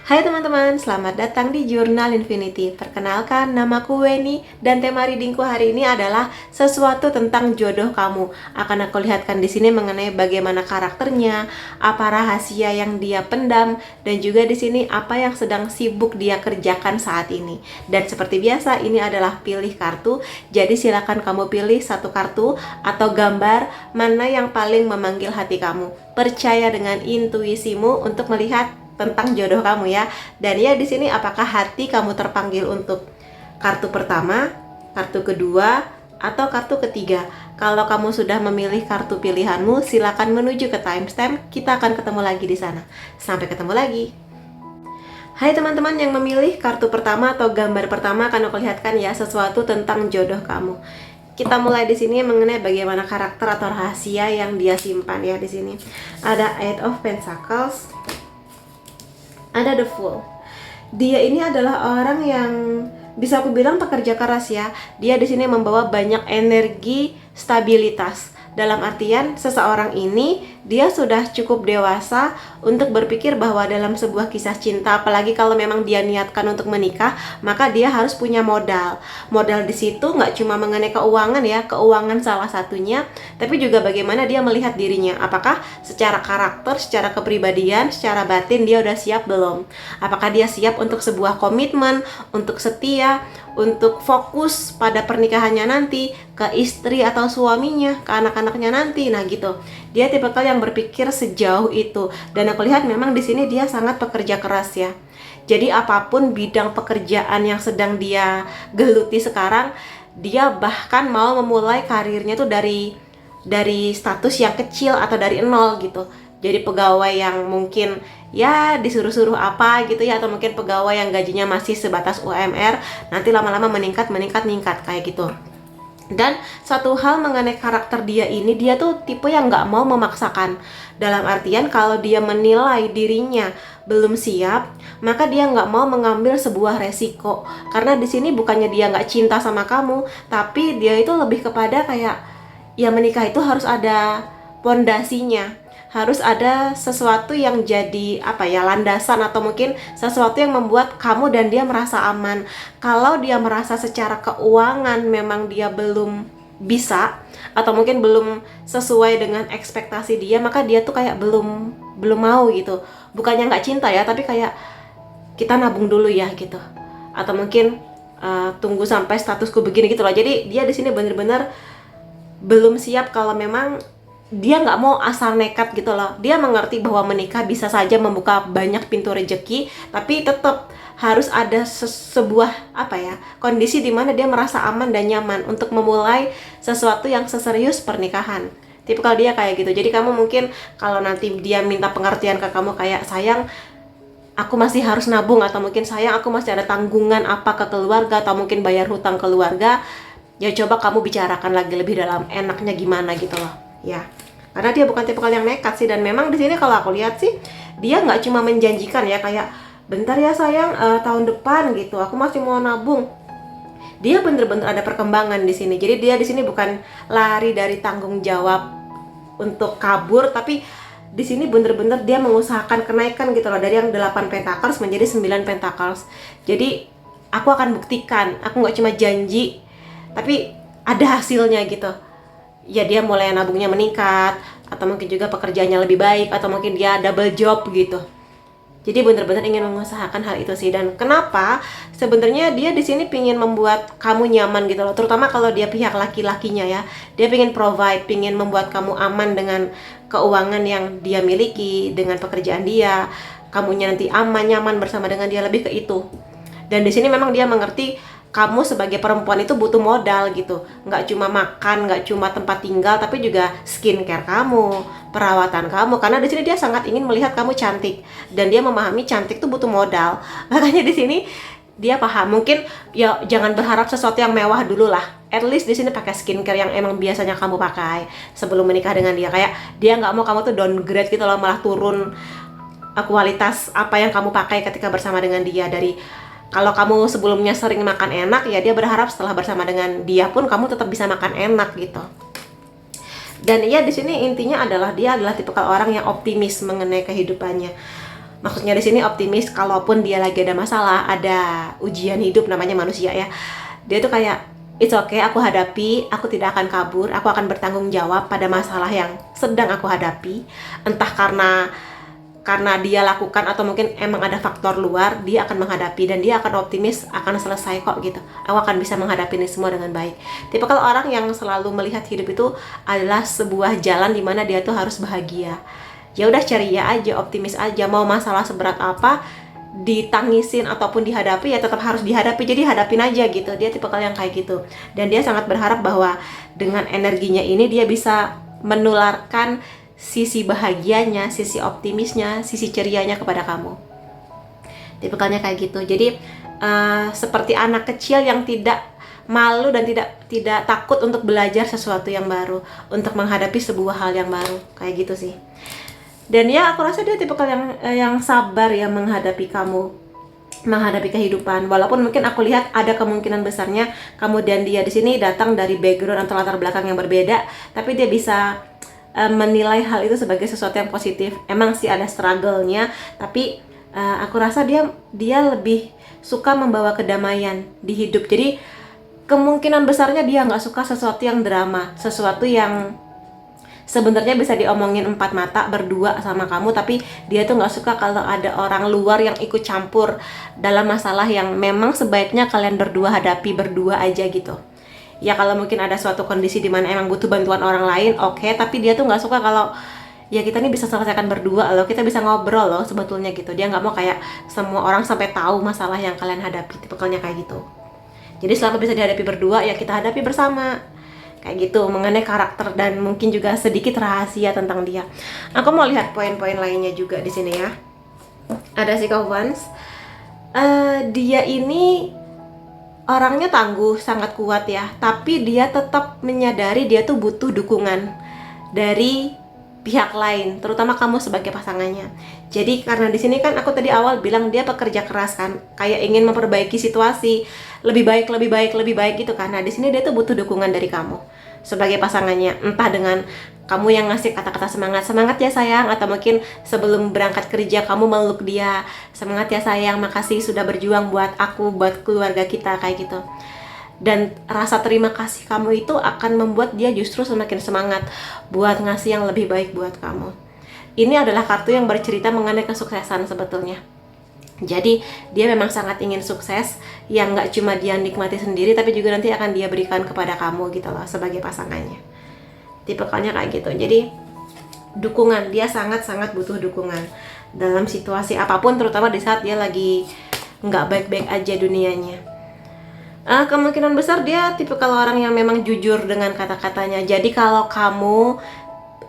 Hai teman-teman, selamat datang di Jurnal Infinity. Perkenalkan, namaku Weni dan tema readingku hari ini adalah sesuatu tentang jodoh kamu. Akan aku lihatkan di sini mengenai bagaimana karakternya, apa rahasia yang dia pendam, dan juga di sini apa yang sedang sibuk dia kerjakan saat ini. Dan seperti biasa, ini adalah pilih kartu. Jadi silakan kamu pilih satu kartu atau gambar mana yang paling memanggil hati kamu. Percaya dengan intuisimu untuk melihat tentang jodoh kamu ya. Dan ya di sini apakah hati kamu terpanggil untuk kartu pertama, kartu kedua, atau kartu ketiga. Kalau kamu sudah memilih kartu pilihanmu, silakan menuju ke timestamp. Kita akan ketemu lagi di sana. Sampai ketemu lagi. Hai teman-teman yang memilih kartu pertama atau gambar pertama, akan aku lihatkan ya sesuatu tentang jodoh kamu. Kita mulai di sini mengenai bagaimana karakter atau rahasia yang dia simpan ya di sini. Ada Eight of Pentacles. Ada The Fool. Dia ini adalah orang yang bisa aku bilang pekerja keras ya. Dia di sini membawa banyak energi stabilitas. Dalam artian seseorang ini dia sudah cukup dewasa untuk berpikir bahwa dalam sebuah kisah cinta, apalagi kalau memang dia niatkan untuk menikah, maka dia harus punya modal. Modal di situ nggak cuma mengenai keuangan ya, keuangan salah satunya, tapi juga bagaimana dia melihat dirinya. Apakah secara karakter, secara kepribadian, secara batin dia udah siap belum? Apakah dia siap untuk sebuah komitmen, untuk setia, untuk fokus pada pernikahannya nanti, ke istri atau suaminya, ke anak-anaknya nanti. Nah gitu. Dia tipikal yang berpikir sejauh itu. Dan aku lihat memang di sini dia sangat pekerja keras ya. Jadi apapun bidang pekerjaan yang sedang dia geluti sekarang, dia bahkan mau memulai karirnya tuh dari status yang kecil atau dari nol gitu. Jadi pegawai yang mungkin ya disuruh-suruh apa gitu ya, atau mungkin pegawai yang gajinya masih sebatas UMR, nanti lama-lama meningkat kayak gitu. Dan satu hal mengenai karakter dia ini, dia tuh tipe yang nggak mau memaksakan. Dalam artian kalau dia menilai dirinya belum siap, maka dia nggak mau mengambil sebuah resiko. Karena di sini bukannya dia nggak cinta sama kamu, tapi dia itu lebih kepada kayak ya menikah itu harus ada pondasinya, harus ada sesuatu yang jadi landasan, atau mungkin sesuatu yang membuat kamu dan dia merasa aman. Kalau dia merasa secara keuangan memang dia belum bisa, atau mungkin belum sesuai dengan ekspektasi dia, maka dia tuh kayak belum mau gitu. Bukannya nggak cinta ya, tapi kayak kita nabung dulu ya gitu, atau mungkin tunggu sampai statusku begini gitu loh. Jadi dia di sini bener-bener belum siap. Kalau memang dia nggak mau asal nekat gitu loh. Dia mengerti bahwa menikah bisa saja membuka banyak pintu rezeki, tapi tetap harus ada sebuah kondisi di mana dia merasa aman dan nyaman untuk memulai sesuatu yang seserius pernikahan. Tipikal dia kayak gitu. Jadi kamu mungkin kalau nanti dia minta pengertian ke kamu kayak, sayang aku masih harus nabung, atau mungkin sayang aku masih ada tanggungan apa ke keluarga, atau mungkin bayar hutang keluarga, ya coba kamu bicarakan lagi lebih dalam, enaknya gimana gitu loh ya. Karena dia bukan tipikal yang nekat sih. Dan memang di sini kalau aku lihat sih, dia nggak cuma menjanjikan ya kayak bentar ya sayang, tahun depan gitu aku masih mau nabung. Dia bener-bener ada perkembangan di sini. Jadi dia di sini bukan lari dari tanggung jawab untuk kabur, tapi di sini bener-bener dia mengusahakan kenaikan gitu loh, dari yang 8 pentacles menjadi 9 pentacles. Jadi aku akan buktikan, aku nggak cuma janji tapi ada hasilnya gitu ya. Dia mulai nabungnya meningkat, atau mungkin juga pekerjaannya lebih baik, atau mungkin dia double job gitu. Jadi benar-benar ingin mengusahakan hal itu sih. Dan kenapa sebenarnya dia di sini pingin membuat kamu nyaman gitu loh, terutama kalau dia pihak laki-lakinya ya. Dia pingin provide, pingin membuat kamu aman dengan keuangan yang dia miliki, dengan pekerjaan dia, kamunya nanti aman nyaman bersama dengan dia, lebih ke itu. Dan di sini memang dia mengerti kamu sebagai perempuan itu butuh modal gitu. Nggak cuma makan, nggak cuma tempat tinggal, tapi juga skincare kamu, perawatan kamu. Karena di sini dia sangat ingin melihat kamu cantik, dan dia memahami cantik tuh butuh modal. Makanya di sini dia paham. Mungkin ya jangan berharap sesuatu yang mewah dulu lah. At least di sini pakai skincare yang emang biasanya kamu pakai sebelum menikah dengan dia. Kayak dia nggak mau kamu tuh downgrade gitu loh, malah turun kualitas apa yang kamu pakai ketika bersama dengan dia. Dari kalau kamu sebelumnya sering makan enak, ya dia berharap setelah bersama dengan dia pun kamu tetap bisa makan enak gitu. Dan ya di sini intinya adalah dia adalah tipikal orang yang optimis mengenai kehidupannya. Maksudnya di sini optimis, kalaupun dia lagi ada masalah, ada ujian hidup, namanya manusia ya. Dia tuh kayak, it's okay, aku hadapi, aku tidak akan kabur, aku akan bertanggung jawab pada masalah yang sedang aku hadapi. Entah karena dia lakukan atau mungkin emang ada faktor luar, dia akan menghadapi dan dia akan optimis akan selesai kok gitu. Aku akan bisa menghadapi ini semua dengan baik. Tipe kalau orang yang selalu melihat hidup itu adalah sebuah jalan di mana dia tuh harus bahagia. Ya udah, ceria aja, optimis aja, mau masalah seberat apa ditangisin ataupun dihadapi ya tetap harus dihadapi, jadi hadapin aja gitu. Dia tipe yang kayak gitu, dan dia sangat berharap bahwa dengan energinya ini dia bisa menularkan sisi bahagianya, sisi optimisnya, sisi cerianya kepada kamu. Tipikalnya kayak gitu. Jadi seperti anak kecil yang tidak malu dan tidak takut untuk belajar sesuatu yang baru, untuk menghadapi sebuah hal yang baru, kayak gitu sih. Dan ya aku rasa dia tipikal yang sabar ya menghadapi kamu, menghadapi kehidupan. Walaupun mungkin aku lihat ada kemungkinan besarnya kamu dan dia di sini datang dari background atau latar belakang yang berbeda, tapi dia bisa menilai hal itu sebagai sesuatu yang positif. Emang sih ada struggle-nya, tapi aku rasa dia lebih suka membawa kedamaian di hidup. Jadi kemungkinan besarnya dia nggak suka sesuatu yang drama, sesuatu yang sebenarnya bisa diomongin empat mata berdua sama kamu, tapi dia tuh nggak suka kalau ada orang luar yang ikut campur dalam masalah yang memang sebaiknya kalian berdua hadapi berdua aja gitu. Ya kalau mungkin ada suatu kondisi di mana emang butuh bantuan orang lain, oke, tapi dia tuh nggak suka kalau ya kita nih bisa selesaikan berdua loh, kita bisa ngobrol loh sebetulnya gitu. Dia nggak mau kayak semua orang sampai tahu masalah yang kalian hadapi, tipikalnya kayak gitu. Jadi selama bisa dihadapi berdua ya kita hadapi bersama, kayak gitu. Mengenai karakter dan mungkin juga sedikit rahasia tentang dia, aku mau lihat poin-poin lainnya juga di sini ya. Ada si Wands, dia ini orangnya tangguh, sangat kuat ya, tapi dia tetap menyadari dia tuh butuh dukungan dari pihak lain, terutama kamu sebagai pasangannya. Jadi karena di sini kan aku tadi awal bilang dia pekerja keras kan, kayak ingin memperbaiki situasi lebih baik gitu kan. Nah di sini dia tuh butuh dukungan dari kamu sebagai pasangannya, entah dengan kamu yang ngasih kata-kata semangat ya sayang, atau mungkin sebelum berangkat kerja kamu meluk dia, semangat ya sayang, makasih sudah berjuang buat aku, buat keluarga kita, kayak gitu. Dan rasa terima kasih kamu itu akan membuat dia justru semakin semangat buat ngasih yang lebih baik buat kamu. Ini adalah kartu yang bercerita mengenai kesuksesan sebetulnya. Jadi dia memang sangat ingin sukses, yang nggak cuma dia nikmati sendiri, tapi juga nanti akan dia berikan kepada kamu gitu loh sebagai pasangannya. Tipikalnya kayak gitu. Jadi dukungan, dia sangat-sangat butuh dukungan dalam situasi apapun, terutama di saat dia lagi nggak baik-baik aja dunianya. Kemungkinan besar dia tipikal orang yang memang jujur dengan kata-katanya. Jadi kalau kamu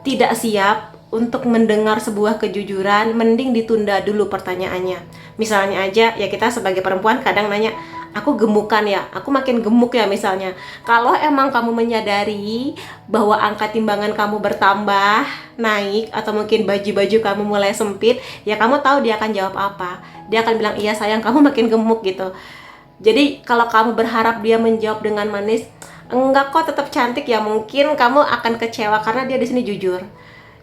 tidak siap untuk mendengar sebuah kejujuran, mending ditunda dulu pertanyaannya. Misalnya aja, ya kita sebagai perempuan kadang nanya, aku gemukan ya, aku makin gemuk ya misalnya. Kalau emang kamu menyadari bahwa angka timbangan kamu bertambah, naik, atau mungkin baju-baju kamu mulai sempit, ya kamu tahu dia akan jawab apa. Dia akan bilang, iya sayang kamu makin gemuk gitu. Jadi kalau kamu berharap dia menjawab dengan manis, enggak kok tetap cantik, ya mungkin kamu akan kecewa karena dia di sini jujur.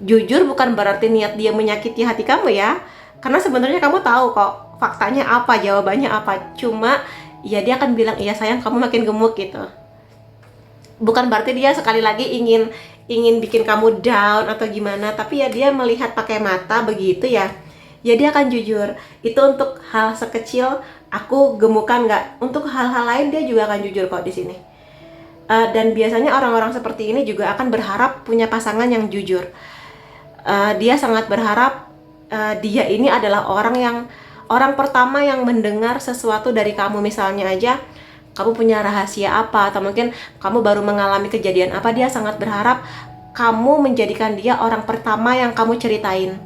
Jujur bukan berarti niat dia menyakiti hati kamu ya, karena sebenarnya kamu tahu kok faktanya apa, jawabannya apa. Cuma ya dia akan bilang, iya sayang kamu makin gemuk gitu. Bukan berarti dia sekali lagi ingin bikin kamu down atau gimana, tapi ya dia melihat pakai mata begitu ya. Ya dia akan jujur. Itu untuk hal sekecil aku gemukan nggak. Untuk hal-hal lain dia juga akan jujur kok di sini. Dan biasanya orang-orang seperti ini juga akan berharap punya pasangan yang jujur. Dia sangat berharap dia ini adalah orang pertama yang mendengar sesuatu dari kamu. Misalnya aja kamu punya rahasia apa, atau mungkin kamu baru mengalami kejadian apa, dia sangat berharap kamu menjadikan dia orang pertama yang kamu ceritain.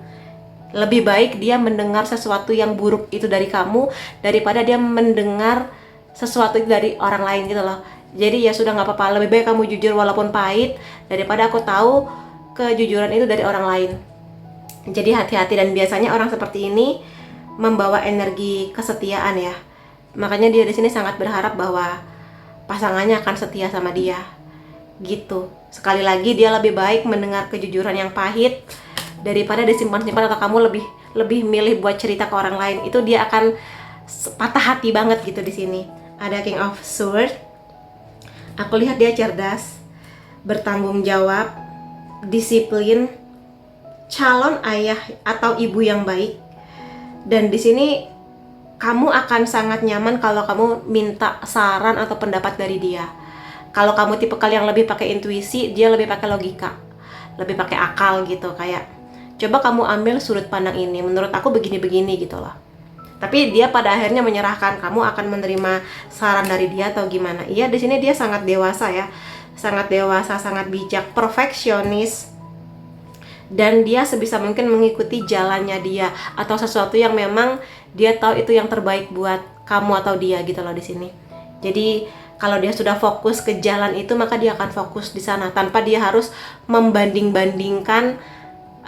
Lebih baik dia mendengar sesuatu yang buruk itu dari kamu daripada dia mendengar sesuatu itu dari orang lain gitu loh. Jadi ya sudah, nggak apa-apa, lebih baik kamu jujur walaupun pahit daripada aku tahu kejujuran itu dari orang lain. Jadi hati-hati. Dan biasanya orang seperti ini membawa energi kesetiaan ya. Makanya dia di sini sangat berharap bahwa pasangannya akan setia sama dia. Gitu. Sekali lagi dia lebih baik mendengar kejujuran yang pahit daripada disimpan-simpan, atau kamu lebih milih buat cerita ke orang lain. Itu dia akan patah hati banget gitu di sini. Ada King of Swords. Aku lihat dia cerdas, bertanggung jawab, disiplin, calon ayah atau ibu yang baik. Dan di sini kamu akan sangat nyaman kalau kamu minta saran atau pendapat dari dia. Kalau kamu tipe yang lebih pakai intuisi, dia lebih pakai logika, lebih pakai akal gitu. Kayak, coba kamu ambil sudut pandang ini, menurut aku begini-begini gitu loh. Tapi dia pada akhirnya menyerahkan, kamu akan menerima saran dari dia atau gimana. Iya, di sini dia sangat dewasa ya, sangat dewasa, sangat bijak, perfeksionis, dan dia sebisa mungkin mengikuti jalannya dia atau sesuatu yang memang dia tahu itu yang terbaik buat kamu atau dia gitu loh di sini. Jadi kalau dia sudah fokus ke jalan itu, maka dia akan fokus di sana tanpa dia harus membanding-bandingkan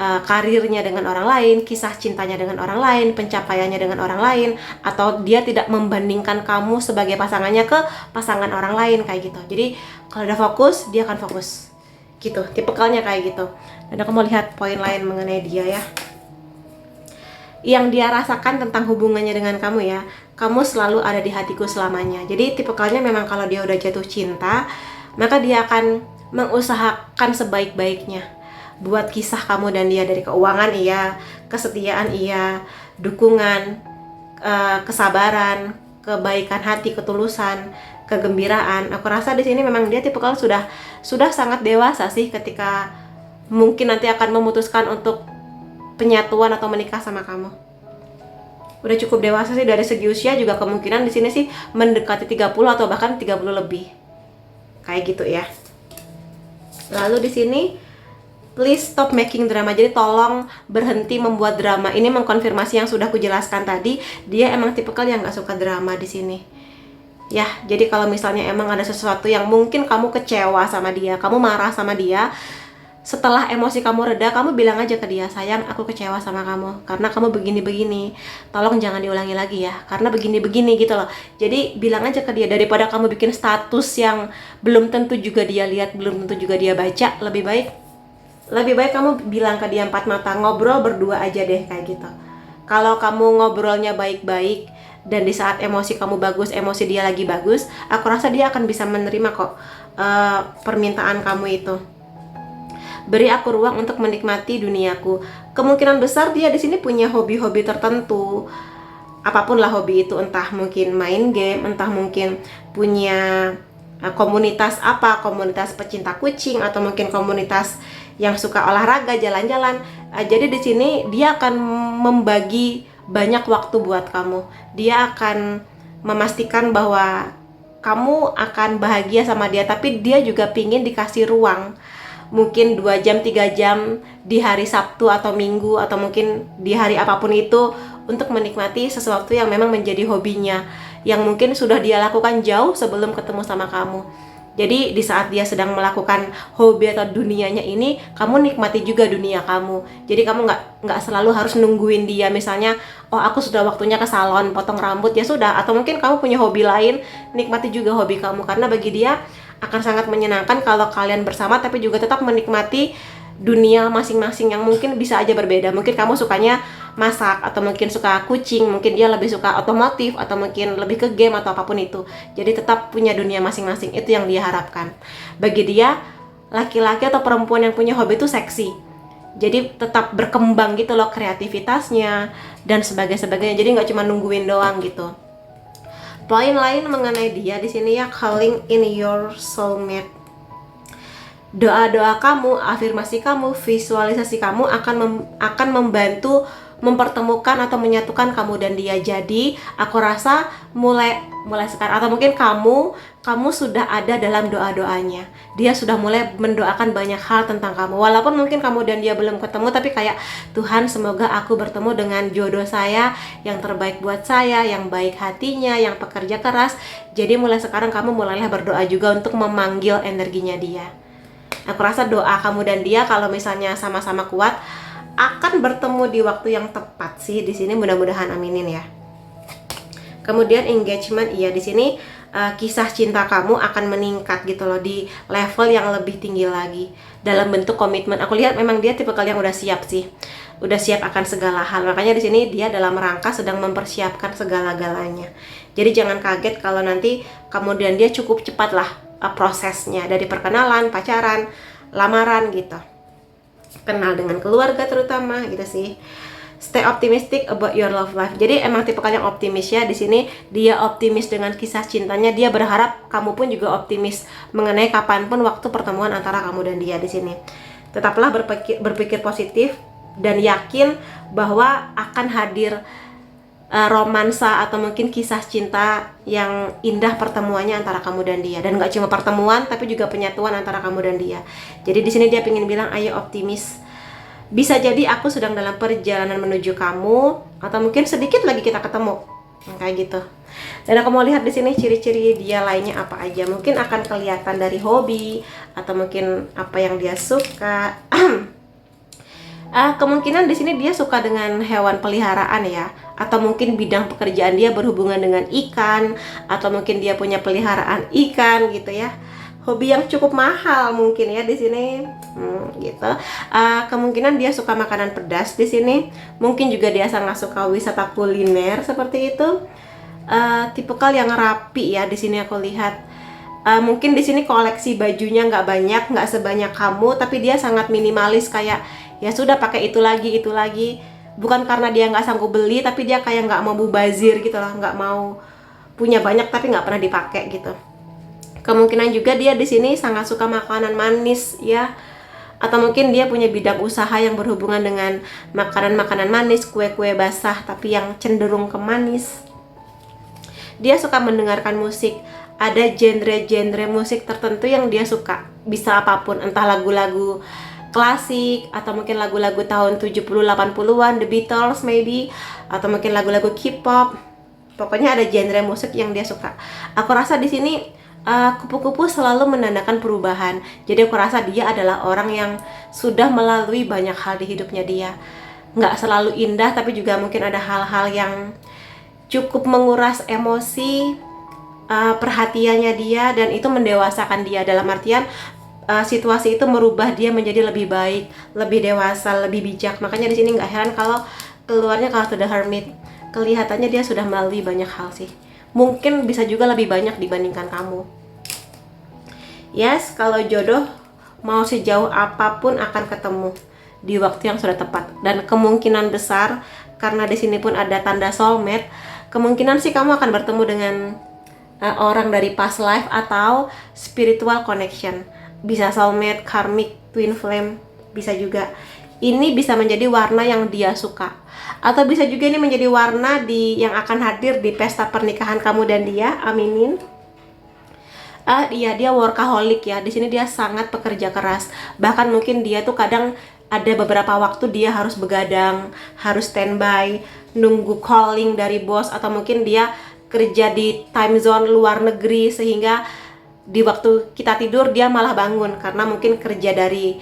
karirnya dengan orang lain, kisah cintanya dengan orang lain, pencapaiannya dengan orang lain, atau dia tidak membandingkan kamu sebagai pasangannya ke pasangan orang lain kayak gitu. Jadi kalau udah fokus, dia akan fokus gitu, tipikalnya kayak gitu. Dan aku mau lihat poin lain mengenai dia ya, yang dia rasakan tentang hubungannya dengan kamu ya. Kamu selalu ada di hatiku selamanya. Jadi tipikalnya memang kalau dia udah jatuh cinta, maka dia akan mengusahakan sebaik-baiknya buat kisah kamu dan dia, dari keuangan iya, kesetiaan iya, dukungan, kesabaran, kebaikan hati, ketulusan, kegembiraan. Aku rasa di sini memang dia tipikal sudah sangat dewasa sih ketika mungkin nanti akan memutuskan untuk penyatuan atau menikah sama kamu. Udah cukup dewasa sih. Dari segi usia juga kemungkinan di sini sih mendekati 30 atau bahkan 30 lebih. Kayak gitu ya. Lalu di sini, please stop making drama. Jadi tolong berhenti membuat drama. Ini mengkonfirmasi yang sudah aku jelaskan tadi. Dia emang tipikal yang gak suka drama di sini. Ya, jadi kalau misalnya emang ada sesuatu yang mungkin kamu kecewa sama dia, kamu marah sama dia, setelah emosi kamu reda, kamu bilang aja ke dia, sayang, aku kecewa sama kamu karena kamu begini-begini, tolong jangan diulangi lagi ya, karena begini-begini gitu loh. Jadi bilang aja ke dia, daripada kamu bikin status yang belum tentu juga dia lihat, belum tentu juga dia baca. Lebih baik kamu bilang ke dia empat mata, ngobrol berdua aja deh kayak gitu. Kalau kamu ngobrolnya baik-baik dan di saat emosi kamu bagus, emosi dia lagi bagus, aku rasa dia akan bisa menerima kok permintaan kamu itu. Beri aku ruang untuk menikmati duniaku. Kemungkinan besar dia di sini punya hobi-hobi tertentu. Apapun lah hobi itu, entah mungkin main game, entah mungkin punya komunitas apa, komunitas pecinta kucing, atau mungkin komunitas yang suka olahraga, jalan-jalan. Jadi di sini dia akan membagi banyak waktu buat kamu. Dia akan memastikan bahwa kamu akan bahagia sama dia, tapi dia juga pingin dikasih ruang. Mungkin 2 jam, 3 jam di hari Sabtu atau Minggu, atau mungkin di hari apapun itu, untuk menikmati sesuatu yang memang menjadi hobinya, yang mungkin sudah dia lakukan jauh sebelum ketemu sama kamu. Jadi di saat dia sedang melakukan hobi atau dunianya ini, kamu nikmati juga dunia kamu. Jadi kamu nggak selalu harus nungguin dia. Misalnya, oh aku sudah waktunya ke salon potong rambut, ya sudah. Atau mungkin kamu punya hobi lain, nikmati juga hobi kamu. Karena bagi dia akan sangat menyenangkan kalau kalian bersama, tapi juga tetap menikmati dunia masing-masing yang mungkin bisa aja berbeda. Mungkin kamu sukanya masak, atau mungkin suka kucing, mungkin dia lebih suka otomotif, atau mungkin lebih ke game atau apapun itu. Jadi tetap punya dunia masing-masing, itu yang dia harapkan. Bagi dia, laki-laki atau perempuan yang punya hobi itu seksi. Jadi tetap berkembang gitu loh kreativitasnya dan sebagainya. Jadi nggak cuma nungguin doang gitu. Poin lain mengenai dia di sini ya, calling in your soulmate. Doa-doa kamu, afirmasi kamu, visualisasi kamu akan membantu mempertemukan atau menyatukan kamu dan dia. Jadi aku rasa mulai sekarang, atau mungkin kamu sudah ada dalam doa-doanya. Dia sudah mulai mendoakan banyak hal tentang kamu. Walaupun mungkin kamu dan dia belum ketemu, tapi kayak, Tuhan, semoga aku bertemu dengan jodoh saya yang terbaik buat saya, yang baik hatinya, yang pekerja keras. Jadi mulai sekarang kamu mulailah berdoa juga untuk memanggil energinya dia. Aku rasa doa kamu dan dia kalau misalnya sama-sama kuat akan bertemu di waktu yang tepat sih di sini, mudah-mudahan, aminin ya. Kemudian engagement, iya di sini kisah cinta kamu akan meningkat gitu loh, di level yang lebih tinggi lagi dalam bentuk komitmen. Aku lihat memang dia tipe kalian yang udah siap sih, udah siap akan segala hal. Makanya di sini dia dalam rangka sedang mempersiapkan segala-galanya. Jadi jangan kaget kalau nanti kemudian dia cukup cepat lah prosesnya, dari perkenalan, pacaran, lamaran gitu, kenal dengan keluarga terutama gitu sih. Stay optimistic about your love life. Jadi emang tipe kalian optimis ya. Di sini dia optimis dengan kisah cintanya. Dia berharap kamu pun juga optimis mengenai kapanpun waktu pertemuan antara kamu dan dia di sini. Tetaplah berpikir positif dan yakin bahwa akan hadir romansa atau mungkin kisah cinta yang indah pertemuannya antara kamu dan dia. Dan gak cuma pertemuan, tapi juga penyatuan antara kamu dan dia. Jadi di sini dia pengen bilang, ayo optimis. Bisa jadi aku sedang dalam perjalanan menuju kamu, atau mungkin sedikit lagi kita ketemu, kayak gitu. Dan aku mau lihat di sini ciri-ciri dia lainnya apa aja. Mungkin akan kelihatan dari hobi, atau mungkin apa yang dia suka. Kemungkinan di sini dia suka dengan hewan peliharaan ya, atau mungkin bidang pekerjaan dia berhubungan dengan ikan, atau mungkin dia punya peliharaan ikan gitu ya. Hobi yang cukup mahal mungkin ya di sini, gitu. Kemungkinan dia suka makanan pedas di sini. Mungkin juga dia sangat suka wisata kuliner seperti itu. Tipikal yang rapi ya di sini aku lihat. Mungkin di sini koleksi bajunya nggak banyak, nggak sebanyak kamu, tapi dia sangat minimalis, kayak ya sudah pakai itu lagi. Bukan karena dia nggak sanggup beli, tapi dia kayak nggak mau mubazir gitu loh, nggak mau punya banyak tapi nggak pernah dipakai gitu. Kemungkinan juga dia di sini sangat suka makanan manis ya, atau mungkin dia punya bidang usaha yang berhubungan dengan makanan-makanan manis, kue-kue basah tapi yang cenderung ke manis. Dia suka mendengarkan musik, ada genre-genre musik tertentu yang dia suka, bisa apapun, entah lagu-lagu klasik atau mungkin lagu-lagu tahun 70-80-an, The Beatles maybe, atau mungkin lagu-lagu K-pop. Pokoknya ada genre musik yang dia suka. Aku rasa di sini kupu-kupu selalu menandakan perubahan. Jadi aku rasa dia adalah orang yang sudah melalui banyak hal di hidupnya dia. Nggak selalu indah, tapi juga mungkin ada hal-hal yang cukup menguras emosi, perhatiannya dia, dan itu mendewasakan dia. Dalam artian situasi itu merubah dia menjadi lebih baik, lebih dewasa, lebih bijak. Makanya di sini nggak heran kalau keluarnya kalau sudah hermit, kelihatannya dia sudah melalui banyak hal sih. Mungkin bisa juga lebih banyak dibandingkan kamu. Yes, kalau jodoh mau sejauh apapun akan ketemu di waktu yang sudah tepat. Dan kemungkinan besar, karena di sini pun ada tanda soulmate, kemungkinan sih kamu akan bertemu dengan orang dari past life atau spiritual connection. Bisa soulmate, karmic, twin flame, bisa juga. Ini bisa menjadi warna yang dia suka, atau bisa juga ini menjadi warna yang akan hadir di pesta pernikahan kamu dan dia. Aminin. Dia workaholic ya. Di sini dia sangat pekerja keras. Bahkan mungkin dia tuh kadang ada beberapa waktu dia harus begadang, harus standby, nunggu calling dari bos, atau mungkin dia kerja di time zone luar negeri, sehingga di waktu kita tidur dia malah bangun karena mungkin kerja dari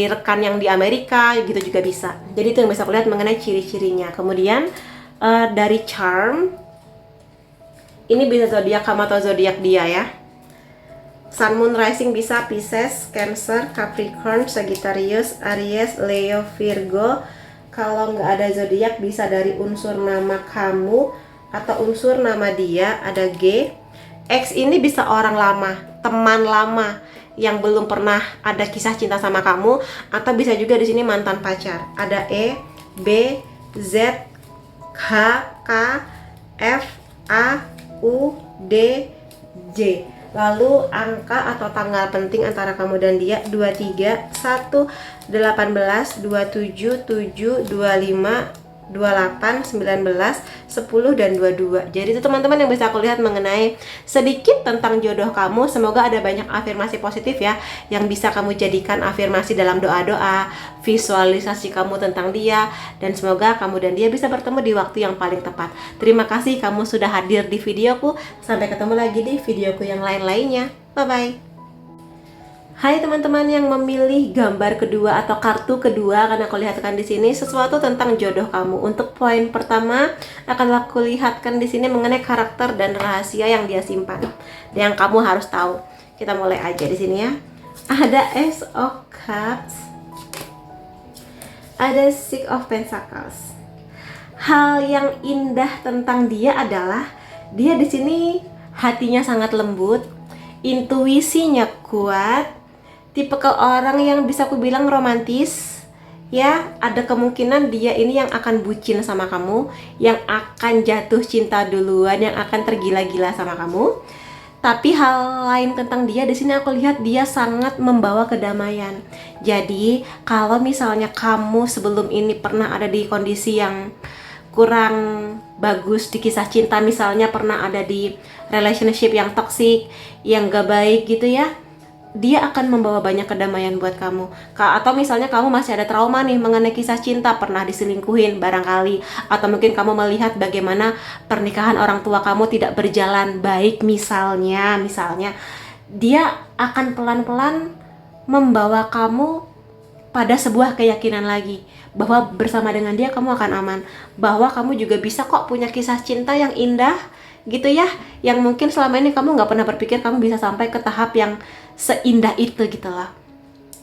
rekan yang di Amerika gitu juga bisa. Jadi itu yang bisa aku lihat mengenai ciri-cirinya. Kemudian dari charm, ini bisa zodiak kamu atau zodiak dia ya. Sun, Moon, Rising bisa Pisces, Cancer, Capricorn, Sagittarius, Aries, Leo, Virgo. Kalau nggak ada zodiak bisa dari unsur nama kamu atau unsur nama dia. Ada G. X ini bisa orang lama, teman lama yang belum pernah ada kisah cinta sama kamu, atau bisa juga di sini mantan pacar. Ada E, B, Z, H, K, F, A, U, D, J. Lalu angka atau tanggal penting antara kamu dan dia 23, 1, 18, 27, 7, 25, 28, 19, 10, dan 22. Jadi itu teman-teman yang bisa aku lihat mengenai sedikit tentang jodoh kamu. Semoga ada banyak afirmasi positif ya, yang bisa kamu jadikan afirmasi dalam doa-doa, visualisasi kamu tentang dia. Dan semoga kamu dan dia bisa bertemu di waktu yang paling tepat. Terima kasih kamu sudah hadir di videoku. Sampai ketemu lagi di videoku yang lain-lainnya. Bye-bye. Hai teman-teman yang memilih gambar kedua atau kartu kedua, karena aku lihatkan di sini sesuatu tentang jodoh kamu. Untuk poin pertama akan aku lihatkan di sini mengenai karakter dan rahasia yang dia simpan, yang kamu harus tahu. Kita mulai aja di sini ya. Ada Ace of Cups, ada Six of Pentacles. Hal yang indah tentang dia adalah dia di sini hatinya sangat lembut, intuisinya kuat, tipikal orang yang bisa aku bilang romantis. Ya, ada kemungkinan dia ini yang akan bucin sama kamu, yang akan jatuh cinta duluan, yang akan tergila-gila sama kamu. Tapi hal lain tentang dia di sini aku lihat dia sangat membawa kedamaian. Jadi, kalau misalnya kamu sebelum ini pernah ada di kondisi yang kurang bagus di kisah cinta, misalnya pernah ada di relationship yang toksik, yang gak baik gitu ya, dia akan membawa banyak kedamaian buat kamu. Atau misalnya kamu masih ada trauma nih mengenai kisah cinta, pernah diselingkuhin barangkali, atau mungkin kamu melihat bagaimana pernikahan orang tua kamu tidak berjalan baik misalnya dia akan pelan-pelan membawa kamu pada sebuah keyakinan lagi bahwa bersama dengan dia kamu akan aman, bahwa kamu juga bisa kok punya kisah cinta yang indah gitu ya, yang mungkin selama ini kamu nggak pernah berpikir kamu bisa sampai ke tahap yang seindah itu gitu lah.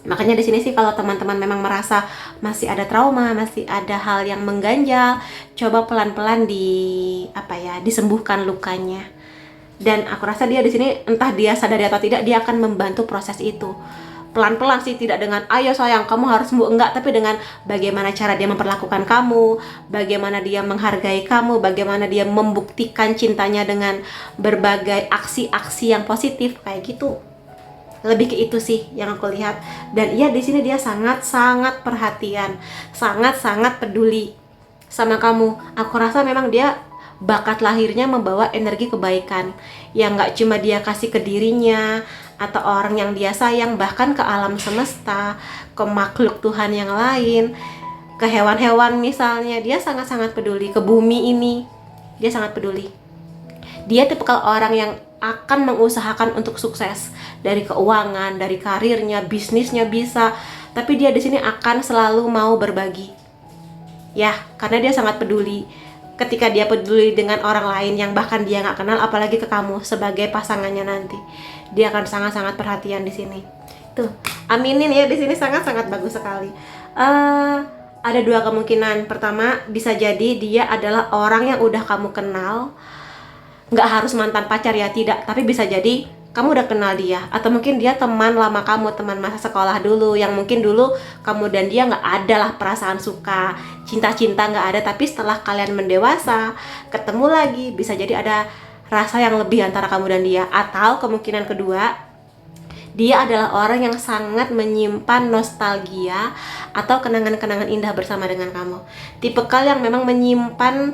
Makanya di sini sih kalau teman-teman memang merasa masih ada trauma, masih ada hal yang mengganjal, coba pelan-pelan disembuhkan lukanya. Dan aku rasa dia di sini, entah dia sadari atau tidak, dia akan membantu proses itu. Pelan-pelan sih, tidak dengan ayo sayang kamu harus sembuh, enggak, tapi dengan bagaimana cara dia memperlakukan kamu, bagaimana dia menghargai kamu, bagaimana dia membuktikan cintanya dengan berbagai aksi-aksi yang positif kayak gitu. Lebih ke itu sih yang aku lihat. Dan iya di sini dia sangat-sangat perhatian, sangat-sangat peduli sama kamu. Aku rasa memang dia bakat lahirnya membawa energi kebaikan yang nggak cuma dia kasih ke dirinya atau orang yang dia sayang, bahkan ke alam semesta, ke makhluk Tuhan yang lain, ke hewan-hewan misalnya. Dia sangat-sangat peduli, ke bumi ini dia sangat peduli. Dia tipikal orang yang akan mengusahakan untuk sukses dari keuangan, dari karirnya, bisnisnya bisa, tapi dia di sini akan selalu mau berbagi. Ya, karena dia sangat peduli. Ketika dia peduli dengan orang lain yang bahkan dia nggak kenal, apalagi ke kamu sebagai pasangannya nanti, dia akan sangat-sangat perhatian di sini. Tuh, aminin ya, di sini sangat-sangat bagus sekali. Ada dua kemungkinan. Pertama, bisa jadi dia adalah orang yang udah kamu kenal, nggak harus mantan pacar ya, tidak, tapi bisa jadi kamu udah kenal dia, atau mungkin dia teman lama kamu, teman masa sekolah dulu, yang mungkin dulu kamu dan dia nggak ada lah perasaan suka, cinta-cinta nggak ada, tapi setelah kalian mendewasa, ketemu lagi, bisa jadi ada rasa yang lebih antara kamu dan dia. Atau kemungkinan kedua, dia adalah orang yang sangat menyimpan nostalgia atau kenangan-kenangan indah bersama dengan kamu. Tipikal yang memang menyimpan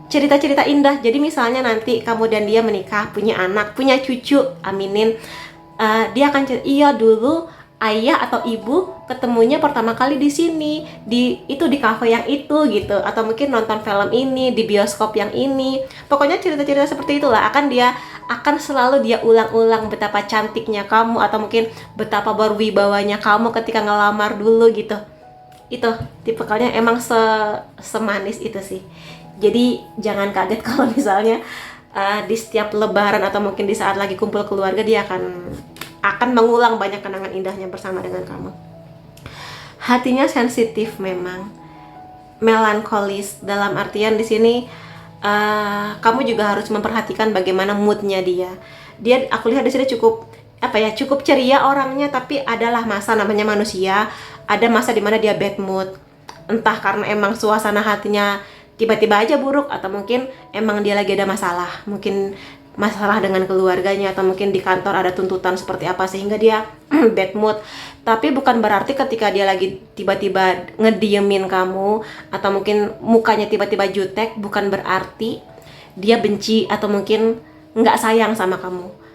cerita-cerita indah. Jadi misalnya nanti kamu dan dia menikah, punya anak, punya cucu, aminin, dia akan cerita, iya dulu ayah atau ibu ketemunya pertama kali di sini, di kafe yang itu gitu, atau mungkin nonton film ini di bioskop yang ini. Pokoknya cerita-cerita seperti itulah akan selalu dia ulang-ulang betapa cantiknya kamu, atau mungkin betapa berwibawanya kamu ketika ngelamar dulu gitu. Itu tipikalnya emang semanis itu sih. Jadi jangan kaget kalau misalnya di setiap lebaran atau mungkin di saat lagi kumpul keluarga, dia akan mengulang banyak kenangan indahnya bersama dengan kamu. Hatinya sensitif, memang melankolis, dalam artian di sini kamu juga harus memperhatikan bagaimana moodnya dia. Aku lihat di sini cukup ceria orangnya, tapi adalah masa, namanya manusia, ada masa dimana dia bad mood, entah karena emang suasana hatinya tiba-tiba aja buruk, atau mungkin emang dia lagi ada masalah, mungkin masalah dengan keluarganya, atau mungkin di kantor ada tuntutan seperti apa sehingga dia bad mood. Tapi bukan berarti ketika dia lagi tiba-tiba ngediemin kamu, atau mungkin mukanya tiba-tiba jutek, bukan berarti dia benci atau mungkin nggak sayang sama kamu.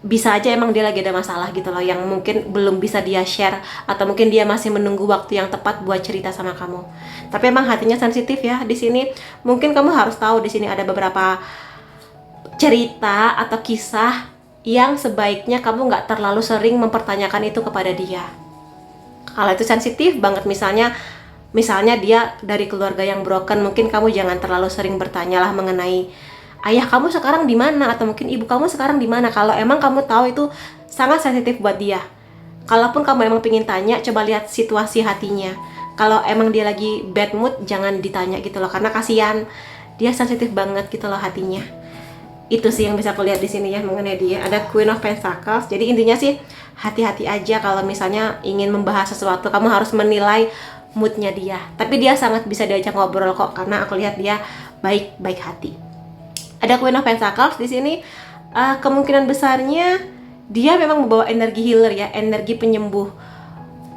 Bisa aja emang dia lagi ada masalah gitu loh, yang mungkin belum bisa dia share, atau mungkin dia masih menunggu waktu yang tepat buat cerita sama kamu. Tapi emang hatinya sensitif ya di sini. Mungkin kamu harus tahu di sini ada beberapa cerita atau kisah yang sebaiknya kamu nggak terlalu sering mempertanyakan itu kepada dia. Kalau itu sensitif banget, misalnya dia dari keluarga yang broken, mungkin kamu jangan terlalu sering bertanyalah mengenai ayah kamu sekarang di mana, atau mungkin ibu kamu sekarang di mana, kalau emang kamu tahu itu sangat sensitif buat dia. Kalaupun kamu emang pingin tanya, coba lihat situasi hatinya. Kalau emang dia lagi bad mood, jangan ditanya gitu loh, karena kasihan, dia sensitif banget gitu loh hatinya. Itu sih yang bisa aku lihat di sini ya mengenai dia. Ada Queen of Pentacles. Jadi intinya sih hati-hati aja kalau misalnya ingin membahas sesuatu, kamu harus menilai moodnya dia. Tapi dia sangat bisa diajak ngobrol kok, karena aku lihat dia baik-baik hati. Ada Queen of Pentacles di sini. Kemungkinan besarnya dia memang membawa energi healer ya, energi penyembuh.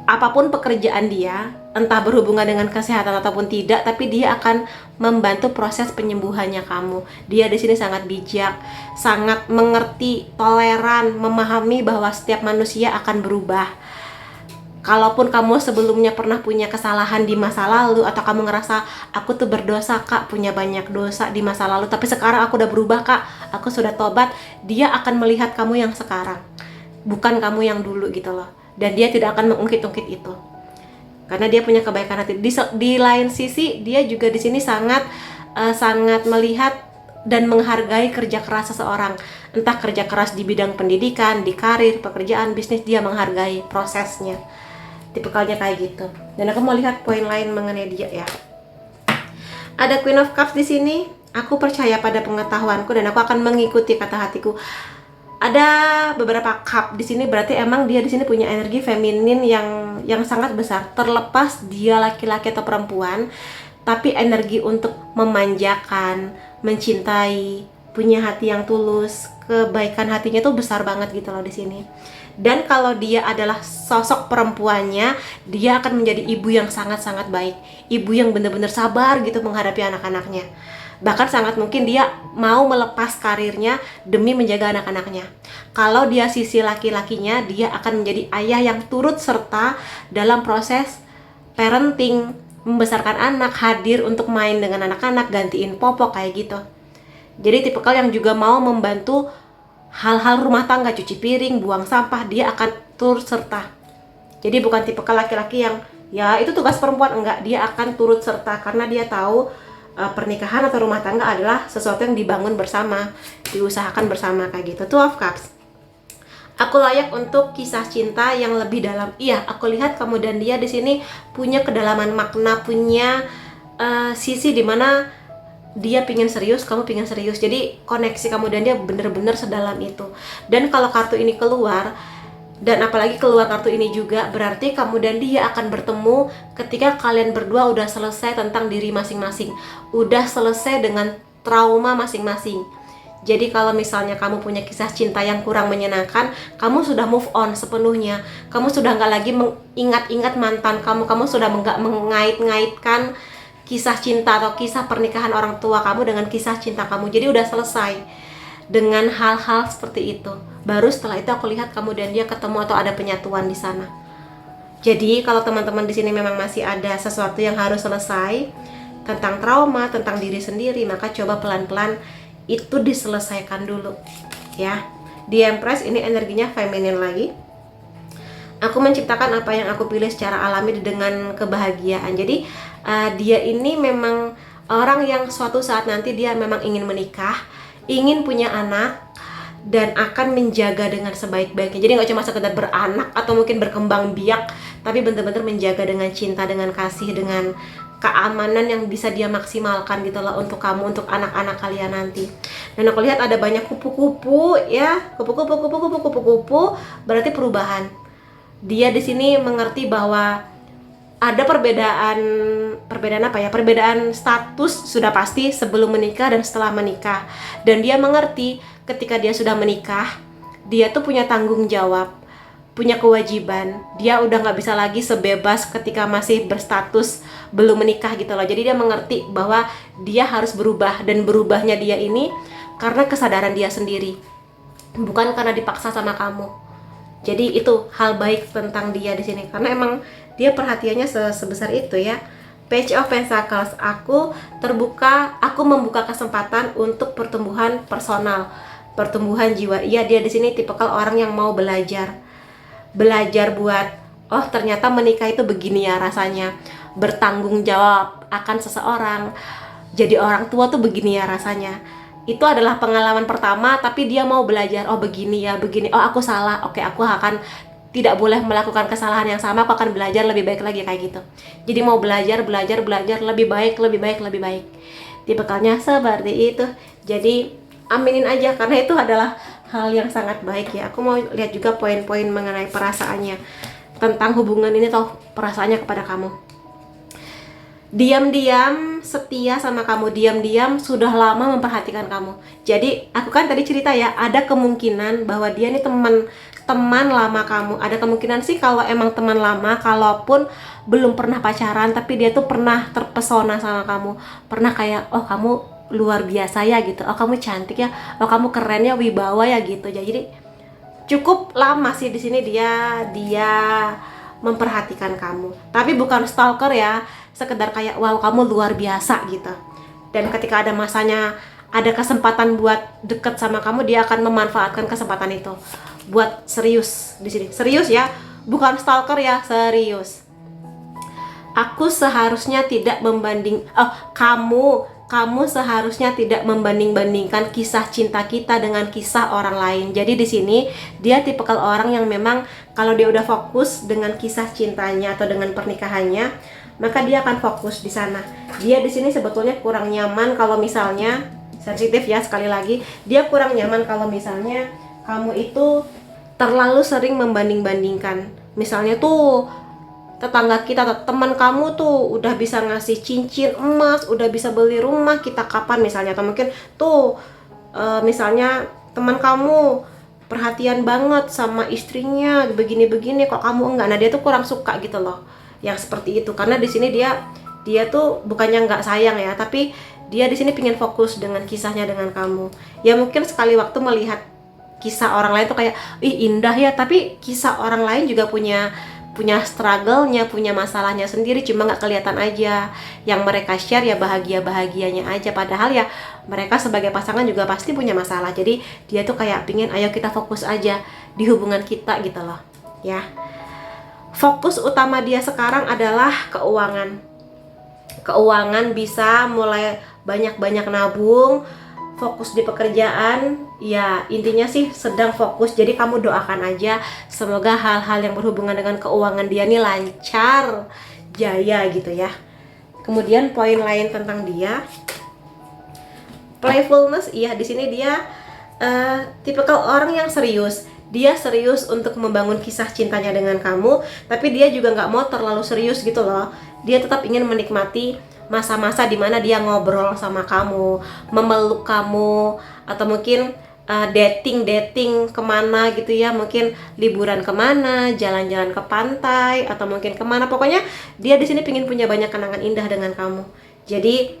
Apapun pekerjaan dia, entah berhubungan dengan kesehatan ataupun tidak, tapi dia akan membantu proses penyembuhannya kamu. Dia di sini sangat bijak, sangat mengerti, toleran, memahami bahwa setiap manusia akan berubah. Kalaupun kamu sebelumnya pernah punya kesalahan di masa lalu, atau kamu ngerasa aku tuh berdosa kak, punya banyak dosa di masa lalu, tapi sekarang aku udah berubah kak, aku sudah tobat, dia akan melihat kamu yang sekarang, bukan kamu yang dulu gitu loh. Dan dia tidak akan mengungkit-ungkit itu, karena dia punya kebaikan hati. Di lain sisi dia juga di sini sangat melihat dan menghargai kerja keras seseorang, entah kerja keras di bidang pendidikan, di karir, pekerjaan, bisnis, dia menghargai prosesnya. Tipikalnya kayak gitu. Dan aku mau lihat poin lain mengenai dia ya. Ada Queen of Cups di sini. Aku percaya pada pengetahuanku dan aku akan mengikuti kata hatiku. Ada beberapa cup di sini, berarti emang dia di sini punya energi feminin yang sangat besar. Terlepas dia laki-laki atau perempuan, tapi energi untuk memanjakan, mencintai, punya hati yang tulus, kebaikan hatinya tuh besar banget gitu loh di sini. Dan kalau dia adalah sosok perempuannya, dia akan menjadi ibu yang sangat-sangat baik, ibu yang benar-benar sabar gitu menghadapi anak-anaknya. Bahkan sangat mungkin dia mau melepas karirnya demi menjaga anak-anaknya. Kalau dia sisi laki-lakinya, dia akan menjadi ayah yang turut serta dalam proses parenting, membesarkan anak, hadir untuk main dengan anak-anak, gantiin popok kayak gitu. Jadi tipikal yang juga mau membantu hal-hal rumah tangga, cuci piring, buang sampah, dia akan turut serta. Jadi bukan tipikal laki-laki yang ya itu tugas perempuan, enggak, dia akan turut serta karena dia tahu pernikahan atau rumah tangga adalah sesuatu yang dibangun bersama, diusahakan bersama kayak gitu. Two of Cups. Aku layak untuk kisah cinta yang lebih dalam. Iya, aku lihat kamu dan dia di sini punya kedalaman makna, punya sisi dimana dia pingin serius, kamu pingin serius. Jadi koneksi kamu dan dia bener-bener sedalam itu. Dan kalau kartu ini keluar, dan apalagi keluar kartu ini juga, berarti kamu dan dia akan bertemu ketika kalian berdua udah selesai tentang diri masing-masing, udah selesai dengan trauma masing-masing. Jadi kalau misalnya kamu punya kisah cinta yang kurang menyenangkan, kamu sudah move on sepenuhnya. Kamu sudah nggak lagi mengingat-ingat mantan kamu sudah nggak mengait-ngaitkan kisah cinta atau kisah pernikahan orang tua kamu dengan kisah cinta kamu. Jadi udah selesai dengan hal-hal seperti itu. Baru setelah itu aku lihat kamu dan dia ketemu atau ada penyatuan di sana. Jadi kalau teman-teman di sini memang masih ada sesuatu yang harus selesai tentang trauma, tentang diri sendiri, maka coba pelan-pelan itu diselesaikan dulu ya. Di Empress ini energinya feminin lagi. Aku menciptakan apa yang aku pilih secara alami dengan kebahagiaan. Jadi dia ini memang orang yang suatu saat nanti dia memang ingin menikah, ingin punya anak, dan akan menjaga dengan sebaik-baiknya. Jadi nggak cuma sekedar beranak atau mungkin berkembang biak, tapi benar-benar menjaga dengan cinta, dengan kasih, dengan keamanan yang bisa dia maksimalkan gitu loh untuk kamu, untuk anak-anak kalian nanti. Dan aku lihat ada banyak kupu-kupu ya, kupu-kupu berarti perubahan. Dia di sini mengerti bahwa ada perbedaan apa ya? Perbedaan status sudah pasti sebelum menikah dan setelah menikah. Dan dia mengerti ketika dia sudah menikah, dia tuh punya tanggung jawab, punya kewajiban. Dia udah nggak bisa lagi sebebas ketika masih berstatus belum menikah gitu loh. Jadi dia mengerti bahwa dia harus berubah, dan berubahnya dia ini karena kesadaran dia sendiri, bukan karena dipaksa sama kamu. Jadi itu hal baik tentang dia di sini, karena emang dia perhatiannya sebesar itu ya. Page of Pentacles, aku membuka kesempatan untuk pertumbuhan personal. pertumbuhan jiwa. Iya, dia di sini tipikal orang yang mau belajar buat, oh ternyata menikah itu begini ya rasanya, bertanggung jawab akan seseorang, jadi orang tua tuh begini ya rasanya. Itu adalah pengalaman pertama, tapi dia mau belajar, oh begini ya, begini, oh aku salah, oke aku akan tidak boleh melakukan kesalahan yang sama, aku akan belajar lebih baik lagi, kayak gitu. Jadi mau belajar lebih baik, tipikalnya seperti itu. Jadi aminin aja, karena itu adalah hal yang sangat baik ya. Aku mau lihat juga poin-poin mengenai perasaannya, tentang hubungan ini atau perasaannya kepada kamu. Diam-diam setia sama kamu, diam-diam sudah lama memperhatikan kamu. Jadi aku kan tadi cerita ya, ada kemungkinan bahwa dia ini teman lama kamu. Ada kemungkinan sih kalau emang teman lama, kalaupun belum pernah pacaran, tapi dia tuh pernah terpesona sama kamu, pernah kayak, oh kamu luar biasa ya gitu, oh kamu cantik ya, oh kamu keren ya, wibawa ya gitu. Jadi cukup lama sih di sini dia memperhatikan kamu, tapi bukan stalker ya, sekedar kayak wow kamu luar biasa gitu. Dan ketika ada masanya, ada kesempatan buat deket sama kamu, dia akan memanfaatkan kesempatan itu buat serius. Di sini serius ya, bukan stalker ya, serius. Aku seharusnya tidak kamu seharusnya tidak membanding-bandingkan kisah cinta kita dengan kisah orang lain. Jadi di sini dia tipikal orang yang memang kalau dia udah fokus dengan kisah cintanya atau dengan pernikahannya, maka dia akan fokus di sana. Dia di sini sebetulnya kurang nyaman kalau misalnya, sensitif ya sekali lagi, dia kurang nyaman kalau misalnya kamu itu terlalu sering membanding-bandingkan. Misalnya tuh tetangga kita atau teman kamu tuh udah bisa ngasih cincin emas, udah bisa beli rumah, kita kapan misalnya, atau mungkin tuh misalnya teman kamu perhatian banget sama istrinya begini-begini, kok kamu enggak. Nah dia tuh kurang suka gitu loh yang seperti itu, karena di sini dia tuh bukannya nggak sayang ya, tapi dia di sini pingin fokus dengan kisahnya dengan kamu. Ya mungkin sekali waktu melihat kisah orang lain tuh kayak ih indah ya, tapi kisah orang lain juga punya struggle-nya, punya masalahnya sendiri, cuma nggak kelihatan aja. Yang mereka share ya bahagianya aja, padahal ya mereka sebagai pasangan juga pasti punya masalah. Jadi dia tuh kayak pingin ayo kita fokus aja di hubungan kita gitu loh ya. Fokus utama dia sekarang adalah keuangan, bisa mulai banyak-banyak nabung, fokus di pekerjaan, ya intinya sih sedang fokus. Jadi kamu doakan aja semoga hal-hal yang berhubungan dengan keuangan dia nih lancar, jaya gitu ya. Kemudian poin lain tentang dia, playfulness. Iya, di sini dia tipikal orang yang serius. Dia serius untuk membangun kisah cintanya dengan kamu, tapi dia juga nggak mau terlalu serius gitu loh. Dia tetap ingin menikmati masa-masa dimana dia ngobrol sama kamu, memeluk kamu, atau mungkin dating kemana gitu ya, mungkin liburan kemana, jalan-jalan ke pantai, atau mungkin kemana. Pokoknya dia di sini pingin punya banyak kenangan indah dengan kamu. Jadi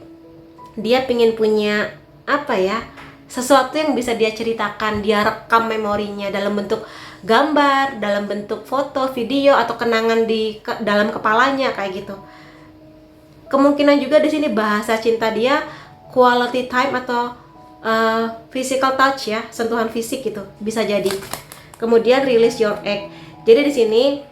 dia pingin punya apa ya, sesuatu yang bisa dia ceritakan, dia rekam memorinya dalam bentuk gambar, dalam bentuk foto, video, atau kenangan dalam kepalanya kayak gitu. Kemungkinan juga di sini bahasa cinta dia quality time atau physical touch ya, sentuhan fisik gitu bisa jadi. Kemudian release your egg. Jadi di sini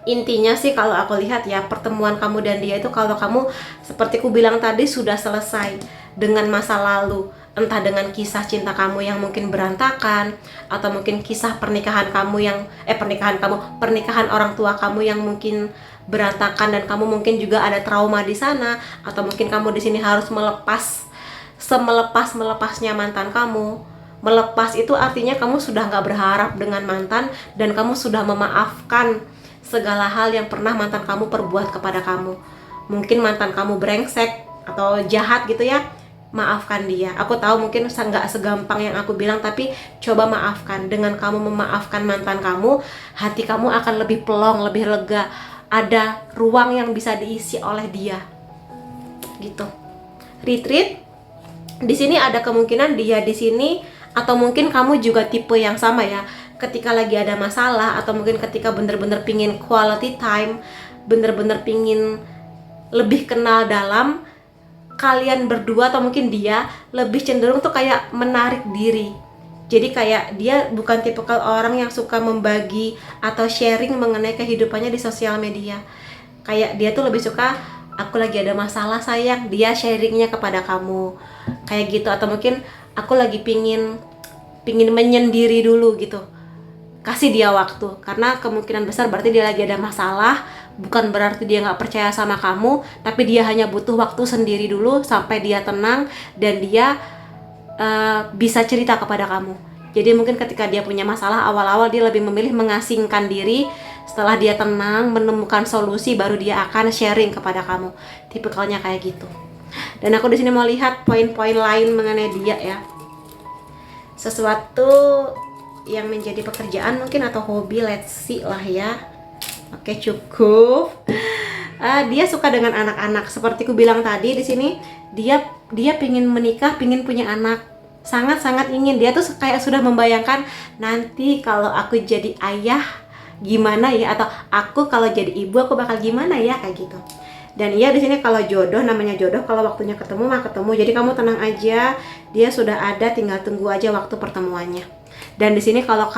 intinya sih kalau aku lihat ya, pertemuan kamu dan dia itu kalau kamu seperti ku bilang tadi sudah selesai dengan masa lalu, entah dengan kisah cinta kamu yang mungkin berantakan, atau mungkin kisah pernikahan pernikahan orang tua kamu yang mungkin berantakan dan kamu mungkin juga ada trauma di sana, atau mungkin kamu di sini harus melepasnya mantan kamu. Melepas itu artinya kamu sudah nggak berharap dengan mantan dan kamu sudah memaafkan segala hal yang pernah mantan kamu perbuat kepada kamu. Mungkin mantan kamu brengsek atau jahat gitu ya, maafkan dia. Aku tahu mungkin nggak segampang yang aku bilang, tapi coba maafkan. Dengan kamu memaafkan mantan kamu, hati kamu akan lebih plong, lebih lega. Ada ruang yang bisa diisi oleh dia gitu. Retreat di sini ada kemungkinan dia di sini, atau mungkin kamu juga tipe yang sama ya, ketika lagi ada masalah, atau mungkin ketika bener-bener pingin quality time, bener-bener pingin lebih kenal dalam, kalian berdua atau mungkin dia lebih cenderung tuh kayak menarik diri Jadi kayak dia bukan tipikal orang yang suka membagi atau sharing mengenai kehidupannya di sosial media. Kayak dia tuh lebih suka, aku lagi ada masalah sayang, dia sharingnya kepada kamu kayak gitu. Atau mungkin aku lagi pingin menyendiri dulu gitu, kasih dia waktu, karena kemungkinan besar berarti dia lagi ada masalah. Bukan berarti dia nggak percaya sama kamu, tapi dia hanya butuh waktu sendiri dulu sampai dia tenang dan dia bisa cerita kepada kamu. Jadi mungkin ketika dia punya masalah, awal-awal dia lebih memilih mengasingkan diri. Setelah dia tenang, menemukan solusi, baru dia akan sharing kepada kamu. Tipikalnya kayak gitu. Dan aku di sini mau lihat poin-poin lain mengenai dia ya. Sesuatu yang menjadi pekerjaan mungkin atau hobi, let's see lah ya. Oke, cukup. Dia suka dengan anak-anak. Seperti ku bilang tadi di sini, dia pingin menikah, pingin punya anak, sangat-sangat ingin. Dia tuh kayak sudah membayangkan nanti kalau aku jadi ayah gimana ya, atau aku kalau jadi ibu aku bakal gimana ya, kayak gitu. Dan iya di sini kalau jodoh, namanya jodoh, kalau waktunya ketemu mah ketemu. Jadi kamu tenang aja, dia sudah ada, tinggal tunggu aja waktu pertemuannya. Dan di sini kalau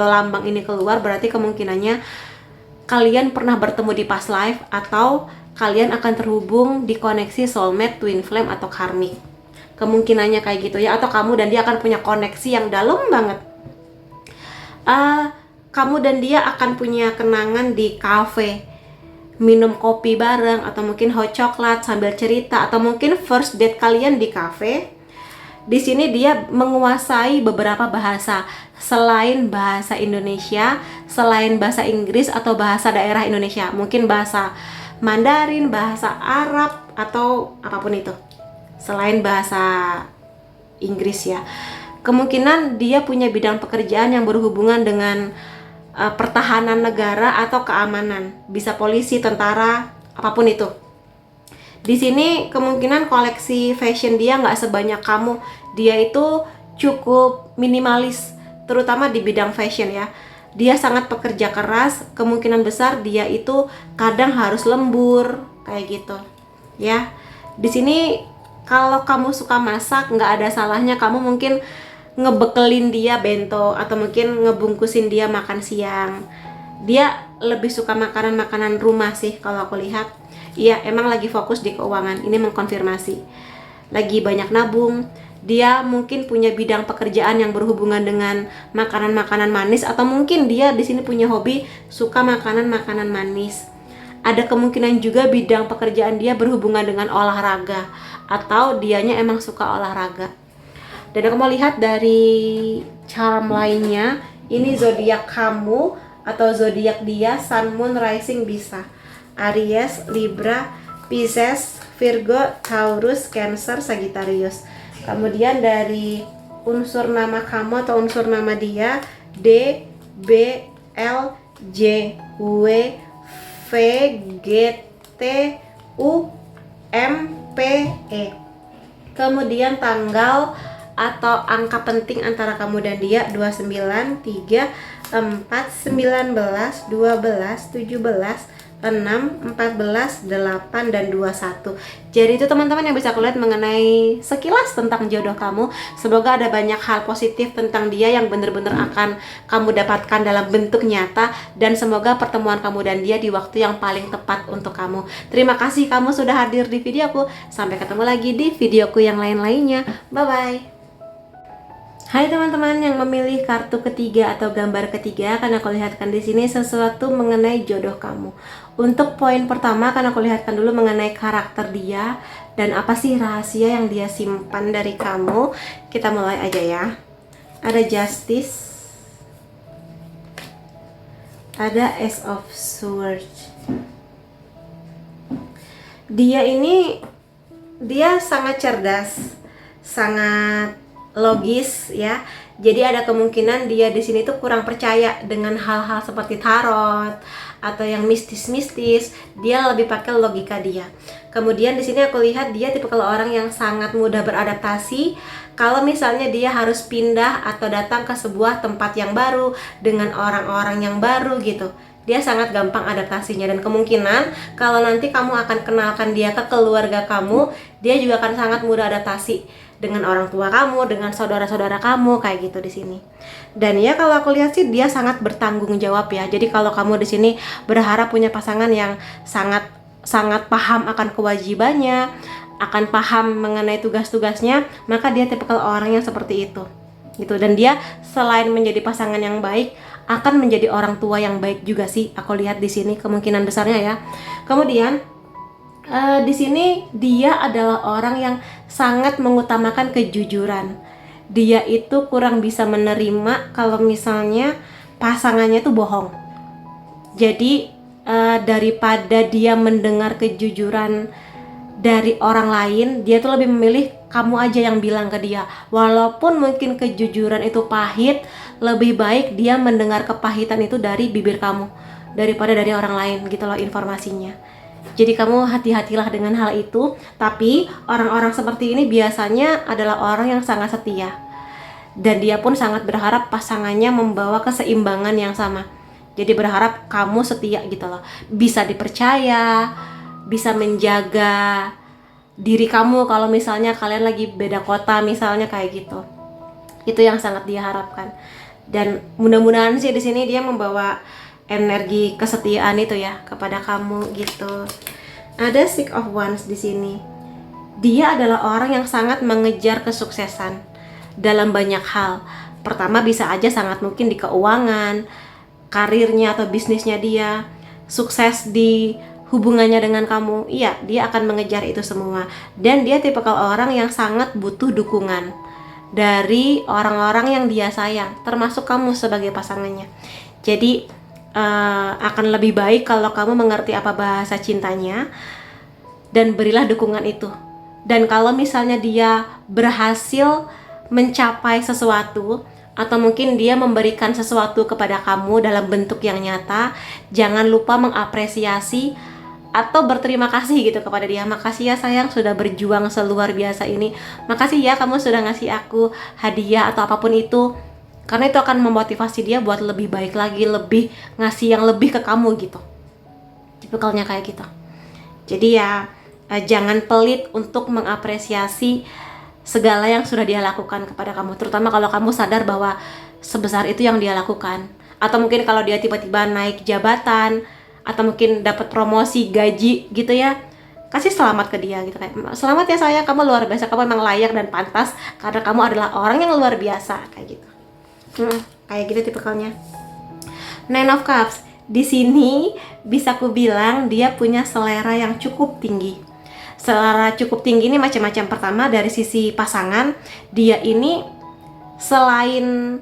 lambang ini keluar, berarti kemungkinannya kalian pernah bertemu di past life, atau kalian akan terhubung di koneksi soulmate, twin flame, atau karmic. Kemungkinannya kayak gitu ya. Atau kamu dan dia akan punya koneksi yang dalam banget. Kamu dan dia akan punya kenangan di cafe, minum kopi bareng, atau mungkin hot chocolate sambil cerita, atau mungkin first date kalian di cafe. Di sini dia menguasai beberapa bahasa selain bahasa Indonesia, selain bahasa Inggris atau bahasa daerah Indonesia, mungkin bahasa Mandarin, bahasa Arab, atau apapun itu selain bahasa Inggris ya. Kemungkinan dia punya bidang pekerjaan yang berhubungan dengan pertahanan negara atau keamanan, bisa polisi, tentara, apapun itu. Di sini kemungkinan koleksi fashion dia nggak sebanyak kamu. Dia itu cukup minimalis, terutama di bidang fashion ya. Dia sangat pekerja keras, kemungkinan besar dia itu kadang harus lembur kayak gitu ya. Di sini kalau kamu suka masak, nggak ada salahnya kamu mungkin ngebekelin dia bento, atau mungkin ngebungkusin dia makan siang. Dia lebih suka makanan-makanan rumah sih kalau aku lihat. Iya, emang lagi fokus di keuangan. Ini mengkonfirmasi. Lagi banyak nabung. Dia mungkin punya bidang pekerjaan yang berhubungan dengan makanan-makanan manis, atau mungkin dia di sini punya hobi suka makanan-makanan manis. Ada kemungkinan juga bidang pekerjaan dia berhubungan dengan olahraga, atau dianya emang suka olahraga. Dan aku mau lihat dari charm lainnya. Ini zodiak kamu atau zodiak dia, Sun, Moon, Rising bisa Aries, Libra, Pisces, Virgo, Taurus, Cancer, Sagittarius. Kemudian dari unsur nama kamu atau unsur nama dia, D, B, L, J, W, V, G, T, U, M, P, E. Kemudian tanggal atau angka penting antara kamu dan dia 29, 3, 4, 19, 12, 17, 6, 14, 8, dan 21. Jadi itu teman-teman yang bisa aku lihat mengenai sekilas tentang jodoh kamu. Semoga ada banyak hal positif tentang dia yang benar-benar akan kamu dapatkan dalam bentuk nyata. Dan semoga pertemuan kamu dan dia di waktu yang paling tepat untuk kamu. Terima kasih kamu sudah hadir di videoku. Sampai ketemu lagi di videoku yang lain-lainnya. Bye-bye. Hai teman-teman yang memilih kartu ketiga atau gambar ketiga, akan aku lihatkan di sini sesuatu mengenai jodoh kamu. Untuk poin pertama akan aku lihatkan dulu mengenai karakter dia dan apa sih rahasia yang dia simpan dari kamu. Kita mulai aja ya. Ada Justice, ada Ace of Swords. Dia sangat cerdas, sangat logis ya. Jadi ada kemungkinan dia di sini tuh kurang percaya dengan hal-hal seperti tarot atau yang mistis-mistis. Dia lebih pakai logika dia. Kemudian di sini aku lihat dia tipe kalau orang yang sangat mudah beradaptasi. Kalau misalnya dia harus pindah atau datang ke sebuah tempat yang baru dengan orang-orang yang baru gitu, Dia sangat gampang adaptasinya, dan kemungkinan kalau nanti kamu akan kenalkan dia ke keluarga kamu, dia juga akan sangat mudah adaptasi dengan orang tua kamu, dengan saudara-saudara kamu, kayak gitu di sini. Dan ya kalau aku lihat sih dia sangat bertanggung jawab ya. Jadi kalau kamu di sini berharap punya pasangan yang sangat sangat paham akan kewajibannya, akan paham mengenai tugas-tugasnya, maka dia tipikal orang yang seperti itu gitu. Dan dia selain menjadi pasangan yang baik, akan menjadi orang tua yang baik juga sih, aku lihat di sini kemungkinan besarnya ya. Kemudian di sini dia adalah orang yang sangat mengutamakan kejujuran. Dia itu kurang bisa menerima kalau misalnya pasangannya itu bohong. Jadi daripada dia mendengar kejujuran dari orang lain, dia tuh lebih memilih kamu aja yang bilang ke dia. Walaupun mungkin kejujuran itu pahit, lebih baik dia mendengar kepahitan itu dari bibir kamu daripada dari orang lain gitu loh informasinya. Jadi kamu hati-hatilah dengan hal itu. Tapi orang-orang seperti ini biasanya adalah orang yang sangat setia, dan dia pun sangat berharap pasangannya membawa keseimbangan yang sama. Jadi berharap kamu setia gitu loh, bisa dipercaya, bisa menjaga diri kamu kalau misalnya kalian lagi beda kota misalnya, kayak gitu. Itu yang sangat dia harapkan. Dan mudah-mudahan sih di sini dia membawa energi kesetiaan itu ya kepada kamu gitu. Ada Six of Wands di sini. Dia adalah orang yang sangat mengejar kesuksesan dalam banyak hal. Pertama bisa aja sangat mungkin di keuangan, karirnya atau bisnisnya dia, sukses di hubungannya dengan kamu. Iya, dia akan mengejar itu semua. Dan dia tipikal orang yang sangat butuh dukungan dari orang-orang yang dia sayang, termasuk kamu sebagai pasangannya. Jadi akan lebih baik kalau kamu mengerti apa bahasa cintanya dan berilah dukungan itu. Dan kalau misalnya dia berhasil mencapai sesuatu, atau mungkin dia memberikan sesuatu kepada kamu dalam bentuk yang nyata, jangan lupa mengapresiasi atau berterima kasih gitu kepada dia. Makasih ya sayang sudah berjuang seluar biasa ini. Makasih ya kamu sudah ngasih aku hadiah atau apapun itu. Karena itu akan memotivasi dia buat lebih baik lagi, lebih ngasih yang lebih ke kamu gitu. Tipikalnya kayak gitu. Jadi ya jangan pelit untuk mengapresiasi segala yang sudah dia lakukan kepada kamu. Terutama kalau kamu sadar bahwa sebesar itu yang dia lakukan. Atau mungkin kalau dia tiba-tiba naik jabatan, atau mungkin dapat promosi, gaji gitu ya, kasih selamat ke dia gitu, kayak selamat ya sayang, kamu luar biasa, kamu memang layak dan pantas karena kamu adalah orang yang luar biasa, kayak gitu. Kayak gitu tipikalnya. Nine of Cups di sini bisa ku bilang dia punya selera yang cukup tinggi. Selera cukup tinggi ini macam-macam. Pertama dari sisi pasangan, dia ini selain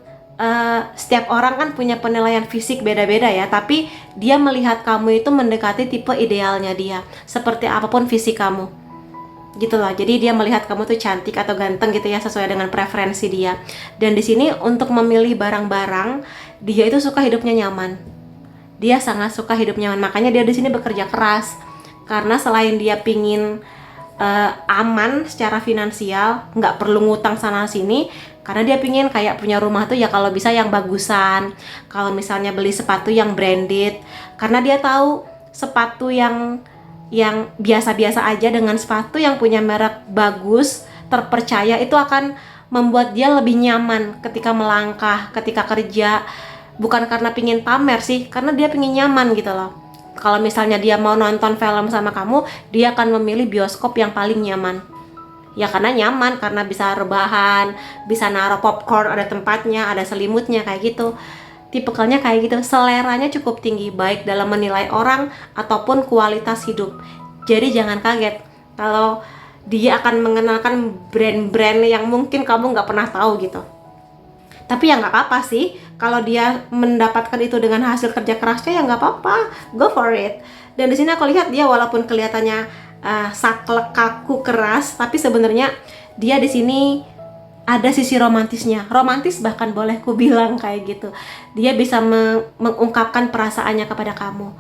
setiap orang kan punya penilaian fisik beda-beda ya, tapi dia melihat kamu itu mendekati tipe idealnya dia, seperti apapun fisik kamu gitu loh. Jadi dia melihat kamu tuh cantik atau ganteng gitu ya, sesuai dengan preferensi dia. Dan di sini untuk memilih barang-barang, dia itu suka hidupnya nyaman. Dia sangat suka hidup nyaman. Makanya dia di sini bekerja keras. Karena selain dia pingin aman secara finansial, nggak perlu ngutang sana sini, karena dia pingin kayak punya rumah tuh ya kalau bisa yang bagusan. Kalau misalnya beli sepatu yang branded, karena dia tahu sepatu yang biasa-biasa aja dengan sepatu yang punya merek bagus, terpercaya, itu akan membuat dia lebih nyaman ketika melangkah, ketika kerja. Bukan karena pingin pamer sih, karena dia pingin nyaman gitu loh. Kalau misalnya dia mau nonton film sama kamu, dia akan memilih bioskop yang paling nyaman. Ya karena nyaman, karena bisa rebahan, bisa naruh popcorn, ada tempatnya, ada selimutnya, kayak gitu. Tipikalnya kayak gitu, seleranya cukup tinggi, baik dalam menilai orang ataupun kualitas hidup. Jadi jangan kaget kalau dia akan mengenalkan brand-brand yang mungkin kamu nggak pernah tahu gitu. Tapi ya nggak apa-apa sih, kalau dia mendapatkan itu dengan hasil kerja kerasnya, ya nggak apa-apa, go for it. Dan di sini aku lihat dia walaupun kelihatannya saklek, kaku, keras, tapi sebenarnya dia di sini ada sisi romantisnya, romantis bahkan boleh ku bilang kayak gitu. Dia bisa mengungkapkan perasaannya kepada kamu,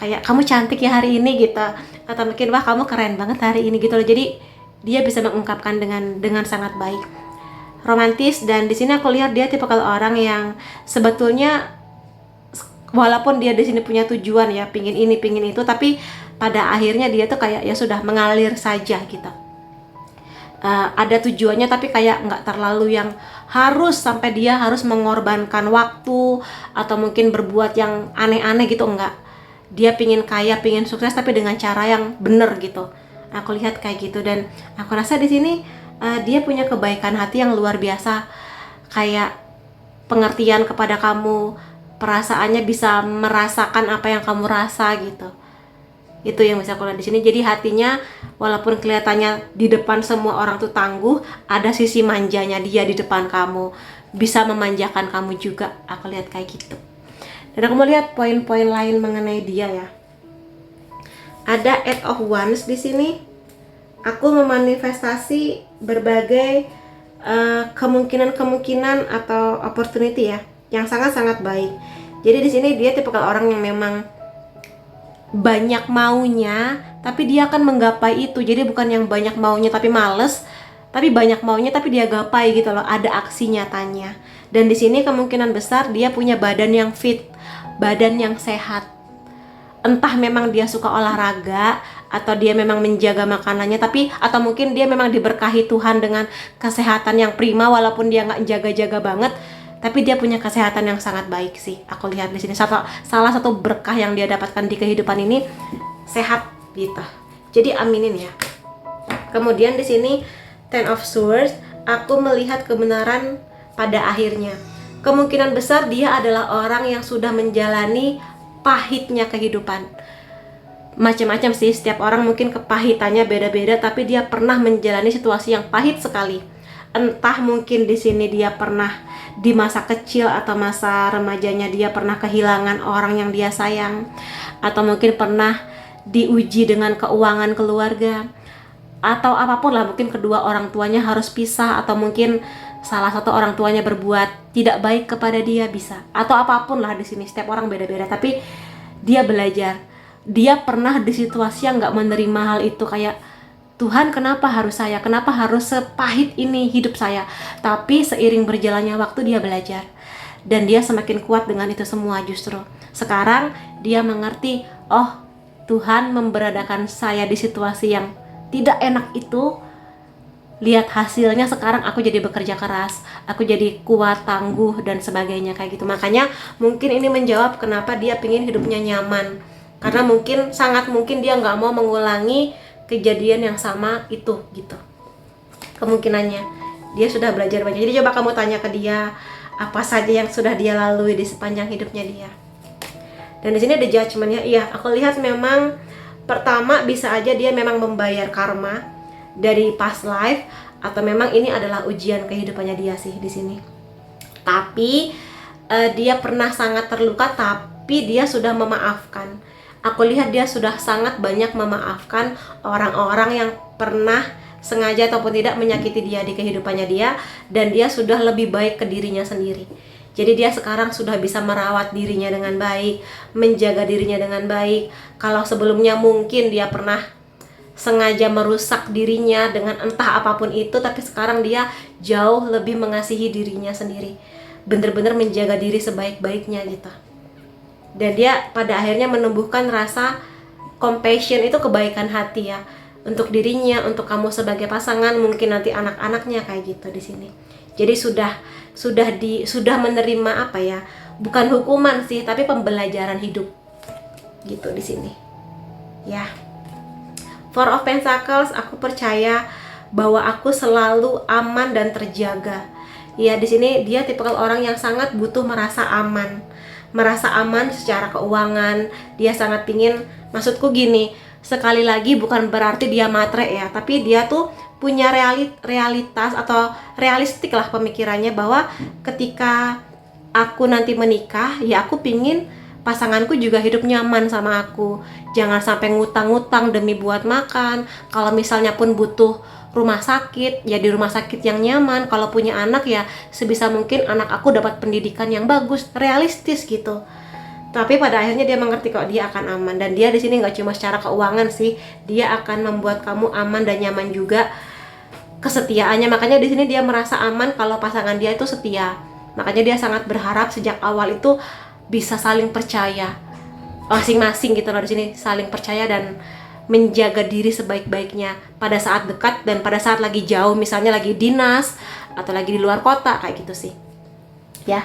kayak kamu cantik ya hari ini gitu, atau mungkin wah kamu keren banget hari ini gitu loh. Jadi dia bisa mengungkapkan dengan sangat baik, romantis. Dan di sini aku lihat dia tipikal orang yang sebetulnya walaupun dia di sini punya tujuan ya, pingin ini pingin itu, tapi pada akhirnya dia tuh kayak ya sudah mengalir saja gitu. Ada tujuannya tapi kayak nggak terlalu yang harus sampai dia harus mengorbankan waktu atau mungkin berbuat yang aneh-aneh gitu, enggak. Dia pingin kaya, pingin sukses tapi dengan cara yang bener gitu. Aku lihat kayak gitu, dan aku rasa di sini dia punya kebaikan hati yang luar biasa, kayak pengertian kepada kamu, perasaannya bisa merasakan apa yang kamu rasa gitu. Itu yang bisa aku lihat di sini. Jadi hatinya walaupun kelihatannya di depan semua orang tuh tangguh, ada sisi manjanya dia di depan kamu, bisa memanjakan kamu juga. Aku lihat kayak gitu. Dan aku mau lihat poin-poin lain mengenai dia ya. Ada Eight of Wands di sini. Aku memanifestasi berbagai kemungkinan atau opportunity ya, yang sangat-sangat baik. Jadi di sini dia tipikal orang yang memang banyak maunya, tapi dia akan menggapai itu. Jadi bukan yang banyak maunya tapi males, tapi banyak maunya tapi dia gapai gitu loh. Ada aksi nyatanya. Dan di sini kemungkinan besar dia punya badan yang fit, badan yang sehat. Entah memang dia suka olahraga atau dia memang menjaga makanannya, tapi atau mungkin dia memang diberkahi Tuhan dengan kesehatan yang prima walaupun dia nggak jaga-jaga banget. Tapi dia punya kesehatan yang sangat baik sih. Aku lihat di sini salah satu berkah yang dia dapatkan di kehidupan ini sehat gitu. Jadi aminin ya. Kemudian di sini Ten of Swords, aku melihat kebenaran pada akhirnya. Kemungkinan besar dia adalah orang yang sudah menjalani pahitnya kehidupan. Macam-macam sih, setiap orang mungkin kepahitannya beda-beda, tapi dia pernah menjalani situasi yang pahit sekali. Entah mungkin di sini dia pernah di masa kecil atau masa remajanya dia pernah kehilangan orang yang dia sayang, atau mungkin pernah diuji dengan keuangan keluarga, atau apapun lah, mungkin kedua orang tuanya harus pisah, atau mungkin salah satu orang tuanya berbuat tidak baik kepada dia, bisa, atau apapun lah di sini. Setiap orang beda-beda, tapi dia belajar. Dia pernah di situasi yang nggak menerima hal itu, kayak Tuhan, kenapa harus saya? Kenapa harus sepahit ini hidup saya? Tapi seiring berjalannya waktu dia belajar. Dan dia semakin kuat dengan itu semua justru. Sekarang dia mengerti, oh Tuhan memberadakan saya di situasi yang tidak enak itu. Lihat hasilnya, sekarang aku jadi bekerja keras. Aku jadi kuat, tangguh, dan sebagainya kayak gitu. Makanya mungkin ini menjawab kenapa dia pingin hidupnya nyaman. Karena mungkin, sangat mungkin dia nggak mau mengulangi kejadian yang sama itu gitu. Kemungkinannya dia sudah belajar banyak. Jadi coba kamu tanya ke dia apa saja yang sudah dia lalui di sepanjang hidupnya dia. Dan di sini ada judgment-nya. Iya, aku lihat memang pertama bisa aja dia memang membayar karma dari past life, atau memang ini adalah ujian kehidupannya dia sih di sini. Tapi dia pernah sangat terluka, tapi dia sudah memaafkan. Aku lihat dia sudah sangat banyak memaafkan orang-orang yang pernah sengaja ataupun tidak menyakiti dia di kehidupannya dia, dan dia sudah lebih baik ke dirinya sendiri. Jadi dia sekarang sudah bisa merawat dirinya dengan baik, menjaga dirinya dengan baik. Kalau sebelumnya mungkin dia pernah sengaja merusak dirinya dengan entah apapun itu, tapi sekarang dia jauh lebih mengasihi dirinya sendiri, bener-bener menjaga diri sebaik-baiknya gitu. Dan dia pada akhirnya menumbuhkan rasa compassion, itu kebaikan hati ya, untuk dirinya, untuk kamu sebagai pasangan, mungkin nanti anak-anaknya kayak gitu di sini. Jadi sudah menerima apa ya? Bukan hukuman sih, tapi pembelajaran hidup gitu di sini. Ya. Four of Pentacles, aku percaya bahwa aku selalu aman dan terjaga. Ya, di sini dia tipikal orang yang sangat butuh merasa aman. Merasa aman secara keuangan. Dia sangat pingin, maksudku gini, sekali lagi bukan berarti dia matre ya, tapi dia tuh punya realitas atau realistik lah pemikirannya, bahwa ketika aku nanti menikah, ya aku pingin pasanganku juga hidup nyaman sama aku. Jangan sampai ngutang-ngutang demi buat makan. Kalau misalnya pun butuh rumah sakit, ya di rumah sakit yang nyaman. Kalau punya anak, ya sebisa mungkin anak aku dapat pendidikan yang bagus, realistis gitu. Tapi pada akhirnya dia mengerti kok dia akan aman. Dan dia di sini nggak cuma secara keuangan sih, dia akan membuat kamu aman dan nyaman juga. Kesetiaannya, makanya di sini dia merasa aman kalau pasangan dia itu setia. Makanya dia sangat berharap sejak awal itu bisa saling percaya masing-masing gitu loh. Di sini saling percaya dan menjaga diri sebaik-baiknya pada saat dekat dan pada saat lagi jauh, misalnya lagi dinas atau lagi di luar kota kayak gitu sih ya.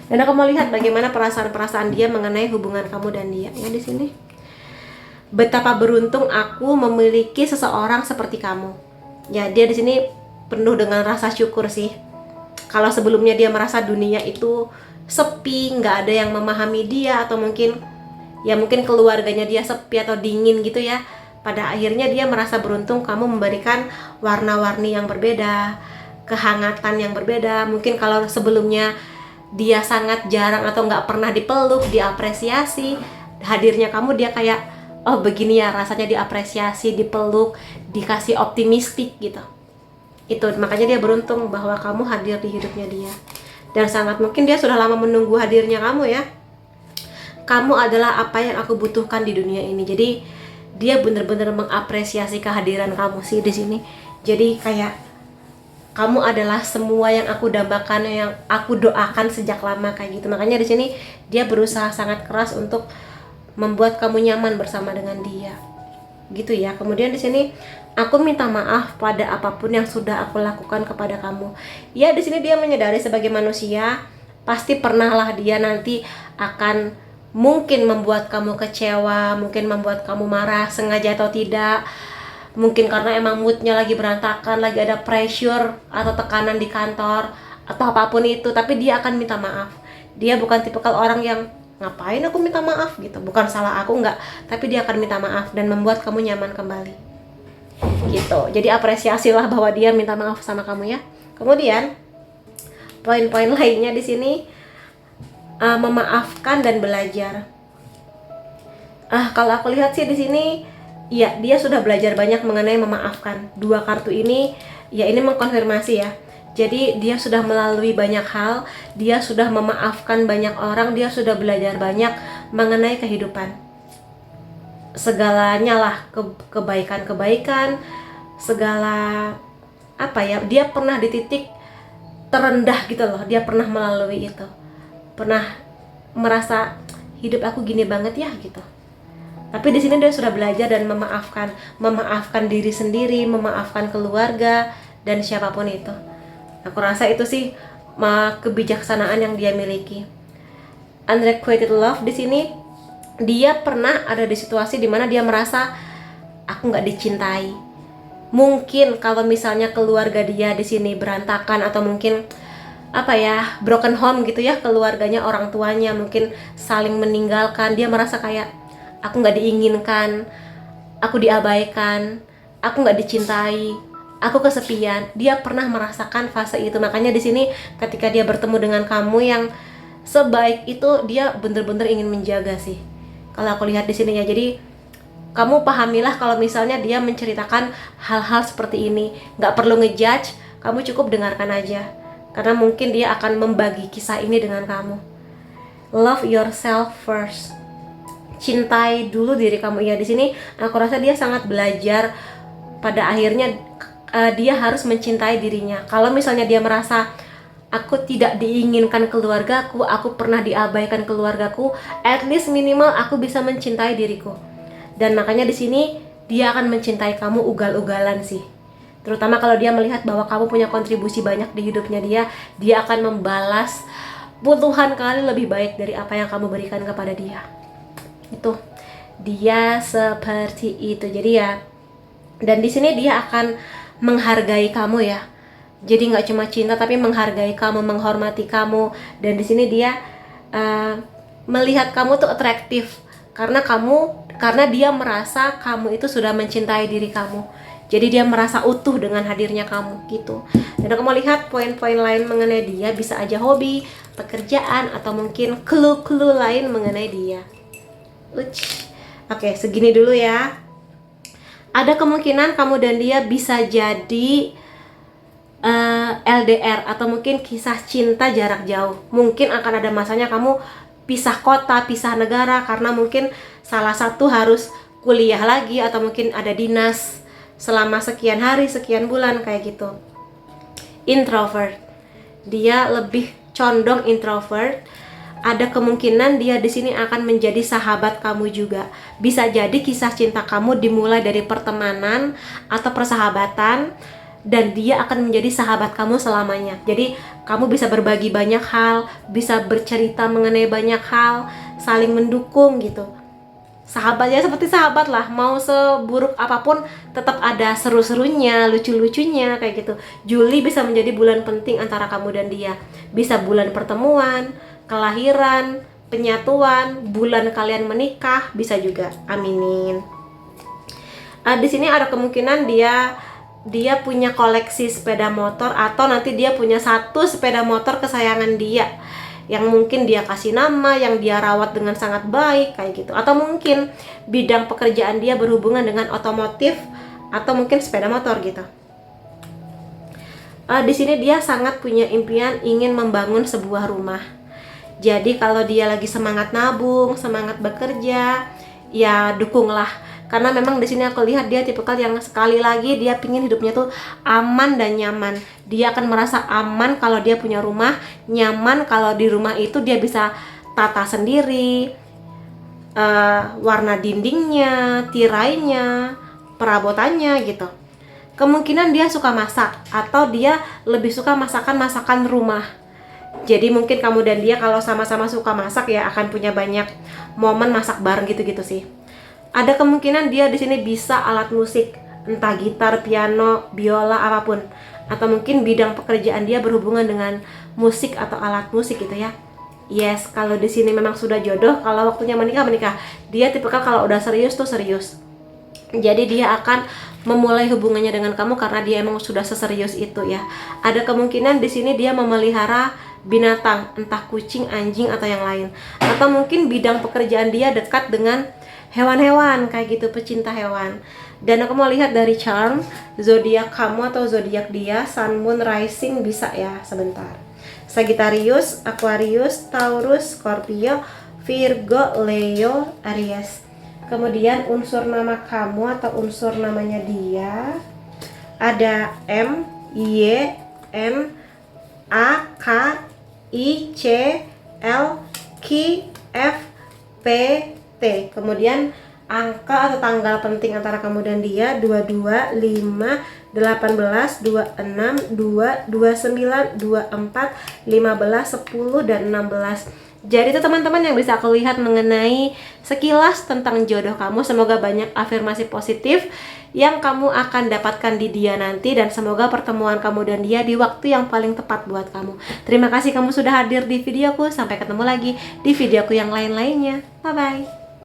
Dan aku mau lihat bagaimana perasaan-perasaan dia mengenai hubungan kamu dan dia ya. Di sini, betapa beruntung aku memiliki seseorang seperti kamu ya. Dia di sini penuh dengan rasa syukur sih. Kalau sebelumnya dia merasa dunia itu sepi, nggak ada yang memahami dia, atau mungkin keluarganya dia sepi atau dingin gitu ya, pada akhirnya dia merasa beruntung kamu memberikan warna-warni yang berbeda, kehangatan yang berbeda. Mungkin kalau sebelumnya dia sangat jarang atau nggak pernah dipeluk, diapresiasi, hadirnya kamu dia kayak, oh begini ya rasanya diapresiasi, dipeluk, dikasih optimistik gitu. Itu makanya dia beruntung bahwa kamu hadir di hidupnya dia. Dan sangat mungkin dia sudah lama menunggu hadirnya kamu ya. Kamu adalah apa yang aku butuhkan di dunia ini. Jadi dia benar-benar mengapresiasi kehadiran kamu sih di sini. Jadi kayak kamu adalah semua yang aku dambakan, yang aku doakan sejak lama kayak gitu. Makanya di sini dia berusaha sangat keras untuk membuat kamu nyaman bersama dengan dia. Gitu ya. Kemudian di sini aku minta maaf pada apapun yang sudah aku lakukan kepada kamu. Ya, di sini dia menyadari sebagai manusia pasti pernahlah dia nanti akan mungkin membuat kamu kecewa, mungkin membuat kamu marah sengaja atau tidak. Mungkin karena emang moodnya lagi berantakan, lagi ada pressure atau tekanan di kantor atau apapun itu, tapi dia akan minta maaf. Dia bukan tipikal orang yang ngapain aku minta maaf gitu, bukan salah aku, enggak, tapi dia akan minta maaf dan membuat kamu nyaman kembali gitu. Jadi apresiasilah bahwa dia minta maaf sama kamu ya. Kemudian poin-poin lainnya di sini, memaafkan dan belajar. Kalau aku lihat sih di sini, ya dia sudah belajar banyak mengenai memaafkan. Dua kartu ini, ya ini mengkonfirmasi ya. Jadi dia sudah melalui banyak hal, dia sudah memaafkan banyak orang, dia sudah belajar banyak mengenai kehidupan. Segalanya lah, kebaikan-kebaikan, segala apa ya, dia pernah di titik terendah gitu loh, dia pernah melalui itu. Pernah merasa hidup aku gini banget ya gitu. Tapi di sini dia sudah belajar dan memaafkan diri sendiri, memaafkan keluarga dan siapapun itu. Aku rasa itu sih kebijaksanaan yang dia miliki. Unrequited love di sini, dia pernah ada di situasi dimana dia merasa aku nggak dicintai. Mungkin kalau misalnya keluarga dia di sini berantakan atau mungkin broken home gitu ya, keluarganya, orang tuanya mungkin saling meninggalkan, dia merasa kayak aku nggak diinginkan, aku diabaikan, aku nggak dicintai, aku kesepian. Dia pernah merasakan fase itu. Makanya di sini ketika dia bertemu dengan kamu yang sebaik itu, dia bener-bener ingin menjaga sih. Kalau aku lihat di sini ya, jadi kamu pahamilah kalau misalnya dia menceritakan hal-hal seperti ini, nggak perlu ngejudge, kamu cukup dengarkan aja. Karena mungkin dia akan membagi kisah ini dengan kamu. Love yourself first. Cintai dulu diri kamu. Ya, di sini aku rasa dia sangat belajar. Pada akhirnya dia harus mencintai dirinya. Kalau misalnya dia merasa aku tidak diinginkan keluargaku, aku pernah diabaikan keluargaku, at least minimal aku bisa mencintai diriku. Dan makanya di sini dia akan mencintai kamu ugal-ugalan sih. Terutama kalau dia melihat bahwa kamu punya kontribusi banyak di hidupnya dia akan membalas puluhan kali lebih baik dari apa yang kamu berikan kepada dia. Itu dia seperti itu. Jadi ya, dan di sini dia akan menghargai kamu ya. Jadi nggak cuma cinta tapi menghargai kamu, menghormati kamu. Dan di sini dia melihat kamu tuh atraktif karena dia merasa kamu itu sudah mencintai diri kamu. Jadi dia merasa utuh dengan hadirnya kamu gitu. Dan aku mau lihat poin-poin lain mengenai dia, bisa aja hobi, pekerjaan, atau mungkin clue-clue lain mengenai dia. Oke, segini dulu ya. Ada kemungkinan kamu dan dia bisa jadi LDR atau mungkin kisah cinta jarak jauh. Mungkin akan ada masanya kamu pisah kota, pisah negara, karena mungkin salah satu harus kuliah lagi atau mungkin ada dinas selama sekian hari, sekian bulan kayak gitu. Introvert. Dia lebih condong introvert. ada kemungkinan dia di sini akan menjadi sahabat kamu juga. Bisa jadi kisah cinta kamu dimulai dari pertemanan atau persahabatan, dan dia akan menjadi sahabat kamu selamanya. Jadi kamu bisa berbagi banyak hal, bisa bercerita mengenai banyak hal, saling mendukung gitu. Sahabatnya seperti sahabat lah, mau seburuk apapun tetap ada seru-serunya, lucu-lucunya kayak gitu. Juli bisa menjadi bulan penting antara kamu dan dia. Bisa bulan pertemuan, kelahiran, penyatuan, bulan kalian menikah, bisa juga. Aminin. Di sini ada kemungkinan dia punya koleksi sepeda motor, atau nanti dia punya satu sepeda motor kesayangan dia yang mungkin dia kasih nama, yang dia rawat dengan sangat baik kayak gitu. Atau mungkin bidang pekerjaan dia berhubungan dengan otomotif atau mungkin sepeda motor gitu. Di sini dia sangat punya impian ingin membangun sebuah rumah. Jadi kalau dia lagi semangat nabung, semangat bekerja, ya dukunglah. Karena memang di sini aku lihat dia tipikal yang sekali lagi dia pingin hidupnya tuh aman dan nyaman. Dia akan merasa aman kalau dia punya rumah, nyaman kalau di rumah itu dia bisa tata sendiri, warna dindingnya, tirainya, perabotannya gitu. Kemungkinan dia suka masak, atau dia lebih suka masakan rumah. Jadi mungkin kamu dan dia kalau sama-sama suka masak ya akan punya banyak momen masak bareng gitu-gitu sih. Ada kemungkinan dia di sini bisa alat musik, entah gitar, piano, biola, apapun. Atau mungkin bidang pekerjaan dia berhubungan dengan musik atau alat musik gitu ya. Yes, kalau di sini memang sudah jodoh, kalau waktunya menikah. Dia tipikal kalau udah serius tuh serius. Jadi dia akan memulai hubungannya dengan kamu karena dia emang sudah seserius itu ya. Ada kemungkinan di sini dia memelihara binatang, entah kucing, anjing atau yang lain. Atau mungkin bidang pekerjaan dia dekat dengan hewan-hewan kayak gitu, pecinta hewan. Dan aku mau lihat dari charm zodiak kamu atau zodiak dia, Sun, Moon, Rising bisa ya sebentar. Sagittarius, Aquarius, Taurus, Scorpio, Virgo, Leo, Aries. Kemudian unsur nama kamu atau unsur namanya dia ada M, Y, N, A, K, I, C, L, Q, F, P, T. Kemudian angka atau tanggal penting antara kamu dan dia 22, 5, 18, 26, 2, 29, 24, 15, 10, dan 16. Jadi itu teman-teman yang bisa aku lihat mengenai sekilas tentang jodoh kamu. Semoga banyak afirmasi positif yang kamu akan dapatkan di dia nanti, dan semoga pertemuan kamu dan dia di waktu yang paling tepat buat kamu. Terima kasih kamu sudah hadir di videoku. Sampai ketemu lagi di videoku yang lain-lainnya. Bye-bye.